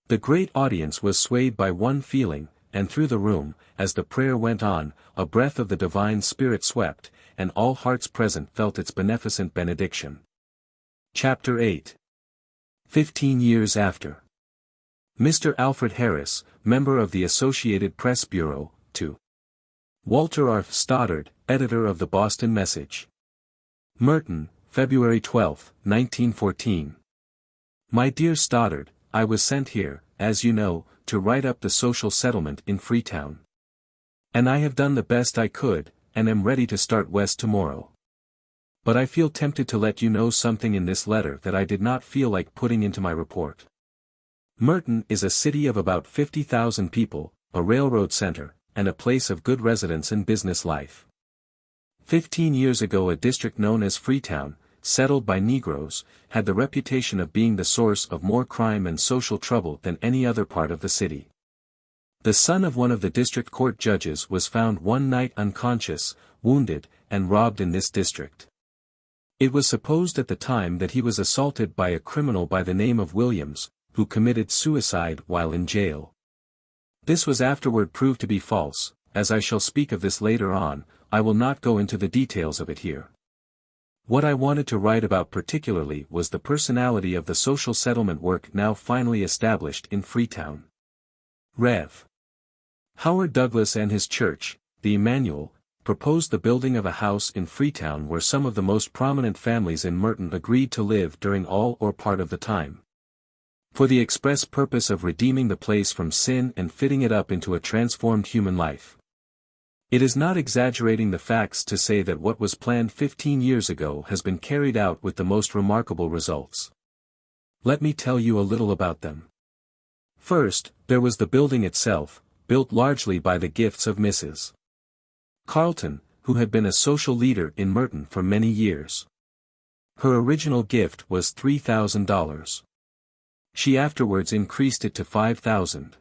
[SPEAKER 1] The great audience was swayed by one feeling, and through the room, as the prayer went on, a breath of the divine Spirit swept, and all hearts present felt its beneficent benediction. Chapter 8. 15 years after. Mr. Alfred Harris, member of the Associated Press Bureau, to Walter R. Stoddard, editor of the Boston Message. Merton, February 12, 1914. My dear Stoddard, I was sent here, as you know, to write up the social settlement in Freetown. And I have done the best I could, and am ready to start west tomorrow. But I feel tempted to let you know something in this letter that I did not feel like putting into my report. Merton is a city of about 50,000 people, a railroad center, and a place of good residence and business life. 15 years ago a district known as Freetown, settled by Negroes, had the reputation of being the source of more crime and social trouble than any other part of the city. The son of one of the district court judges was found one night unconscious, wounded, and robbed in this district. It was supposed at the time that he was assaulted by a criminal by the name of Williams, who committed suicide while in jail. This was afterward proved to be false. As I shall speak of this later on, I will not go into the details of it here. What I wanted to write about particularly was the personality of the social settlement work now finally established in Freetown. Rev. Howard Douglas and his church, the Emmanuel, proposed the building of a house in Freetown where some of the most prominent families in Merton agreed to live during all or part of the time. For the express purpose of redeeming the place from sin and fitting it up into a transformed human life. It is not exaggerating the facts to say that what was planned 15 years ago has been carried out with the most remarkable results. Let me tell you a little about them. First, there was the building itself, built largely by the gifts of Mrs. Carleton, who had been a social leader in Merton for many years. Her original gift was $3,000. She afterwards increased it to $5,000.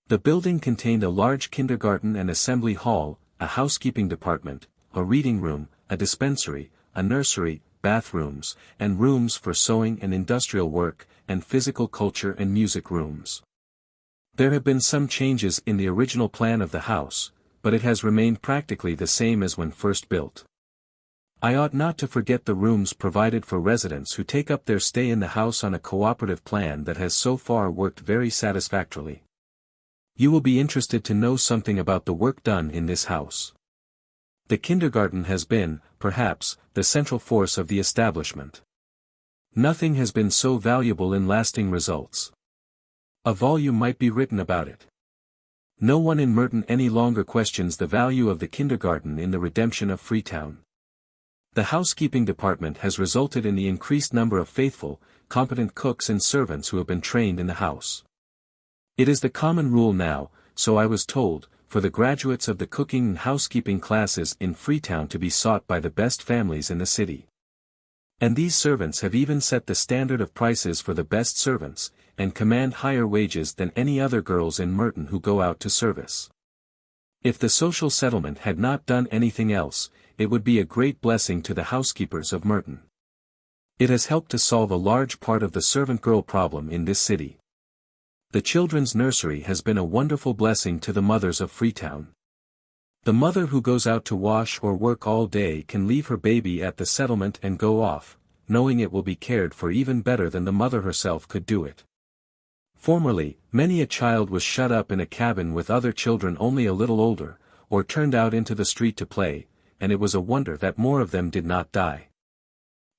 [SPEAKER 1] The building contained a large kindergarten and assembly hall, a housekeeping department, a reading room, a dispensary, a nursery, bathrooms, and rooms for sewing and industrial work, and physical culture and music rooms. There have been some changes in the original plan of the house, but it has remained practically the same as when first built. I ought not to forget the rooms provided for residents who take up their stay in the house on a cooperative plan that has so far worked very satisfactorily. You will be interested to know something about the work done in this house. The kindergarten has been, perhaps, the central force of the establishment. Nothing has been so valuable in lasting results. A volume might be written about it. No one in Merton any longer questions the value of the kindergarten in the redemption of Freetown. The housekeeping department has resulted in the increased number of faithful, competent cooks and servants who have been trained in the house. It is the common rule now, so I was told, for the graduates of the cooking and housekeeping classes in Freetown to be sought by the best families in the city. And these servants have even set the standard of prices for the best servants, and command higher wages than any other girls in Merton who go out to service. If the social settlement had not done anything else, it would be a great blessing to the housekeepers of Merton. It has helped to solve a large part of the servant girl problem in this city. The children's nursery has been a wonderful blessing to the mothers of Freetown. The mother who goes out to wash or work all day can leave her baby at the settlement and go off, knowing it will be cared for even better than the mother herself could do it. Formerly, many a child was shut up in a cabin with other children only a little older, or turned out into the street to play, and it was a wonder that more of them did not die.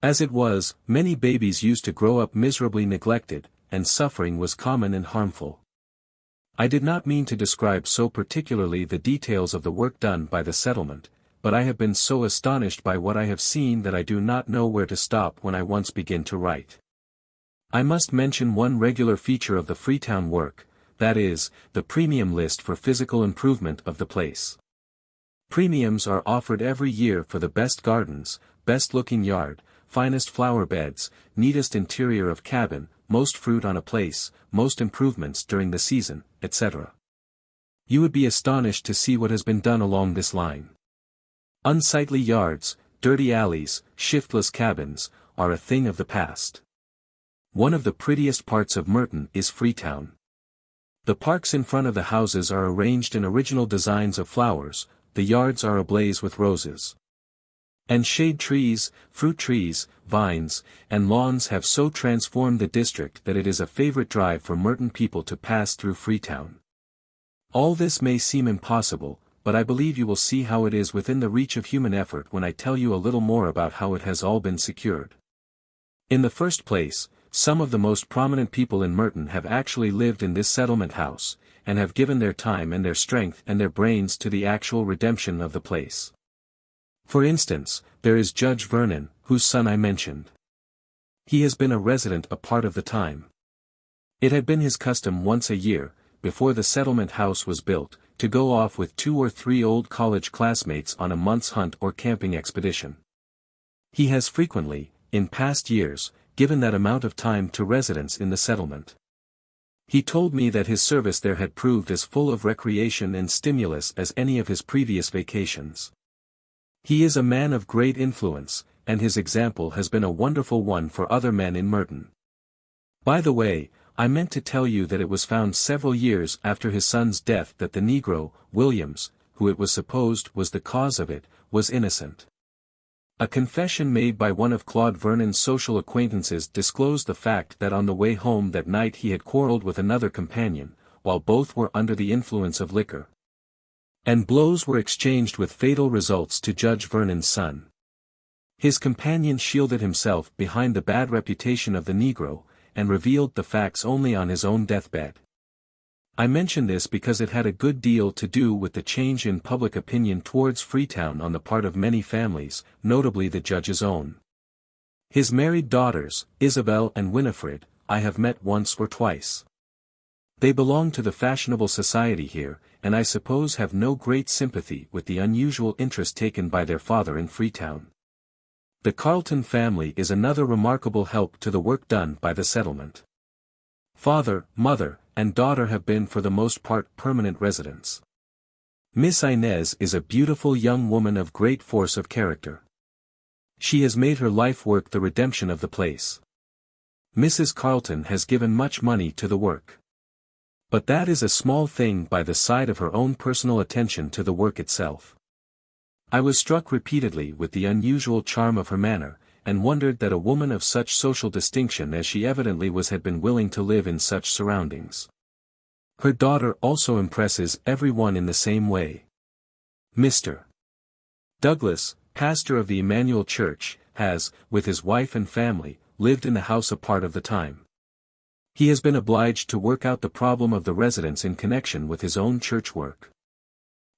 [SPEAKER 1] As it was, many babies used to grow up miserably neglected, and suffering was common and harmful. I did not mean to describe so particularly the details of the work done by the settlement, but I have been so astonished by what I have seen that I do not know where to stop when I once begin to write. I must mention one regular feature of the Freetown work, that is, the premium list for physical improvement of the place. Premiums are offered every year for the best gardens, best-looking yard, finest flower beds, neatest interior of cabin, most fruit on a place, most improvements during the season, etc. You would be astonished to see what has been done along this line. Unsightly yards, dirty alleys, shiftless cabins, are a thing of the past. One of the prettiest parts of Merton is Freetown. The parks in front of the houses are arranged in original designs of flowers, the yards are ablaze with roses. And shade trees, fruit trees, vines, and lawns have so transformed the district that it is a favorite drive for Merton people to pass through Freetown. All this may seem impossible, but I believe you will see how it is within the reach of human effort when I tell you a little more about how it has all been secured. In the first place, some of the most prominent people in Merton have actually lived in this settlement house, and have given their time and their strength and their brains to the actual redemption of the place. For instance, there is Judge Vernon, whose son I mentioned. He has been a resident a part of the time. It had been his custom once a year, before the settlement house was built, to go off with 2 or 3 old college classmates on a month's hunt or camping expedition. He has frequently, in past years, given that amount of time to residents in the settlement. He told me that his service there had proved as full of recreation and stimulus as any of his previous vacations. He is a man of great influence, and his example has been a wonderful one for other men in Merton. By the way, I meant to tell you that it was found several years after his son's death that the Negro, Williams, who it was supposed was the cause of it, was innocent. A confession made by one of Claude Vernon's social acquaintances disclosed the fact that on the way home that night he had quarreled with another companion, while both were under the influence of liquor. And blows were exchanged with fatal results to Judge Vernon's son. His companion shielded himself behind the bad reputation of the Negro, and revealed the facts only on his own deathbed. I mention this because it had a good deal to do with the change in public opinion towards Freetown on the part of many families, notably the judge's own. His married daughters, Isabel and Winifred, I have met once or twice. They belong to the fashionable society here, and I suppose have no great sympathy with the unusual interest taken by their father in Freetown. The Carleton family is another remarkable help to the work done by the settlement. Father, mother, and daughter have been for the most part permanent residents. Miss Inez is a beautiful young woman of great force of character. She has made her life work the redemption of the place. Mrs. Carleton has given much money to the work. But that is a small thing by the side of her own personal attention to the work itself. I was struck repeatedly with the unusual charm of her manner, and wondered that a woman of such social distinction as she evidently was had been willing to live in such surroundings. Her daughter also impresses everyone in the same way. Mr. Douglas, pastor of the Emmanuel Church, has, with his wife and family, lived in the house a part of the time. He has been obliged to work out the problem of the residents in connection with his own church work.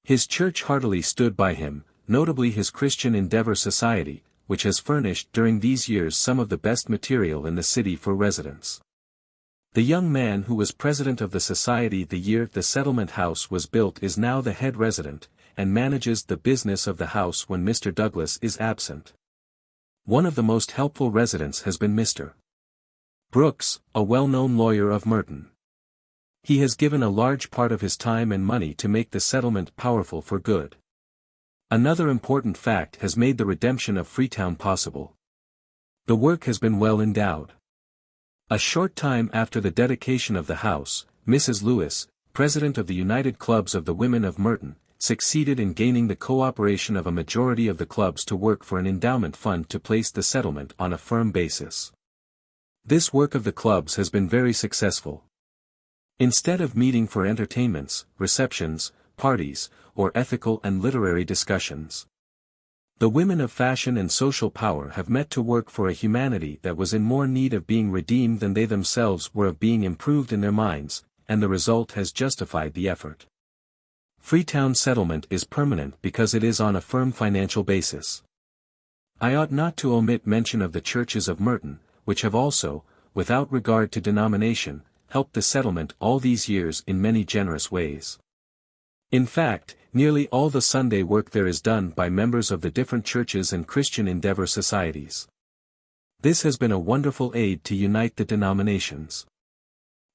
[SPEAKER 1] His church heartily stood by him, notably his Christian Endeavor Society, which has furnished during these years some of the best material in the city for residents. The young man who was president of the society the year the settlement house was built is now the head resident, and manages the business of the house when Mr. Douglas is absent. One of the most helpful residents has been Mr. Brooks, a well-known lawyer of Merton. He has given a large part of his time and money to make the settlement powerful for good. Another important fact has made the redemption of Freetown possible. The work has been well endowed. A short time after the dedication of the house, Mrs. Lewis, president of the United Clubs of the Women of Merton, succeeded in gaining the cooperation of a majority of the clubs to work for an endowment fund to place the settlement on a firm basis. This work of the clubs has been very successful. Instead of meeting for entertainments, receptions, parties, or ethical and literary discussions, the women of fashion and social power have met to work for a humanity that was in more need of being redeemed than they themselves were of being improved in their minds, and the result has justified the effort. Freetown settlement is permanent because it is on a firm financial basis. I ought not to omit mention of the churches of Merton, which have also, without regard to denomination, helped the settlement all these years in many generous ways. In fact, nearly all the Sunday work there is done by members of the different churches and Christian Endeavor societies. This has been a wonderful aid to unite the denominations.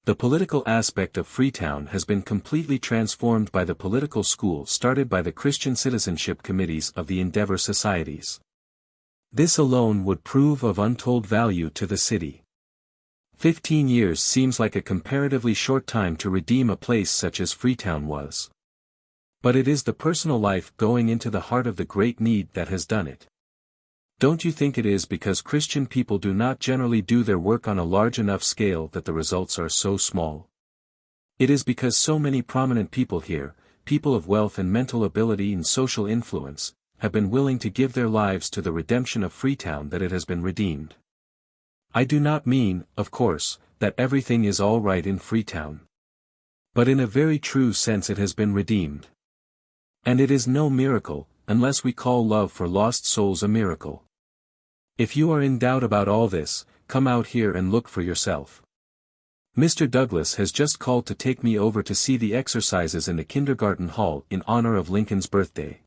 [SPEAKER 1] The political aspect of Freetown has been completely transformed by the political school started by the Christian citizenship committees of the Endeavor societies. This alone would prove of untold value to the city. 15 years seems like a comparatively short time to redeem a place such as Freetown was. But it is the personal life going into the heart of the great need that has done it. Don't you think it is because Christian people do not generally do their work on a large enough scale that the results are so small? It is because so many prominent people here, people of wealth and mental ability and social influence, have been willing to give their lives to the redemption of Freetown that it has been redeemed. I do not mean, of course, that everything is all right in Freetown. But in a very true sense it has been redeemed. And it is no miracle, unless we call love for lost souls a miracle. If you are in doubt about all this, come out here and look for yourself. Mr. Douglas has just called to take me over to see the exercises in the kindergarten hall in honor of Lincoln's birthday.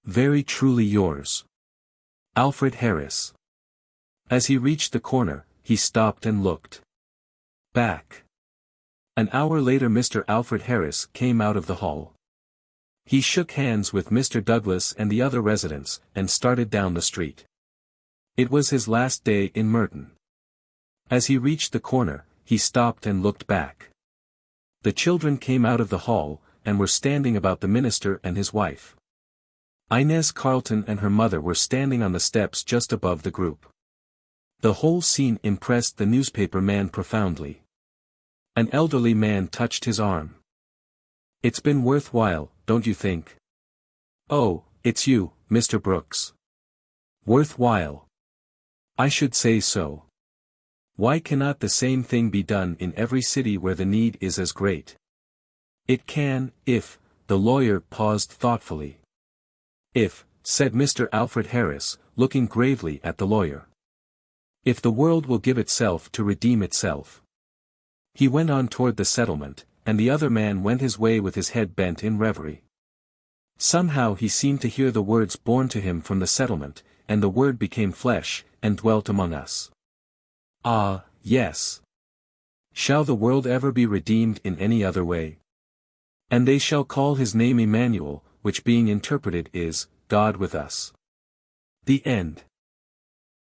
[SPEAKER 1] Very truly yours, Alfred Harris. As he reached the corner, he stopped and looked back. An hour later Mr. Alfred Harris came out of the hall. He shook hands with Mr. Douglas and the other residents, and started down the street. It was his last day in Merton. As he reached the corner, he stopped and looked back. The children came out of the hall, and were standing about the minister and his wife. Inez Carleton and her mother were standing on the steps just above the group. The whole scene impressed the newspaper man profoundly. An elderly man touched his arm. "It's been worthwhile, don't you think?" "Oh, it's you, Mr. Brooks." "Worthwhile? I should say so. Why cannot the same thing be done in every city where the need is as great?" "It can, if," the lawyer paused thoughtfully. "If," said Mr. Alfred Harris, looking gravely at the lawyer. "If the world will give itself to redeem itself." He went on toward the settlement, and the other man went his way with his head bent in reverie. Somehow he seemed to hear the words borne to him from the settlement, and the word became flesh, and dwelt among us. Ah, yes. Shall the world ever be redeemed in any other way? "And they shall call his name Emmanuel," which being interpreted is, God with us. The end.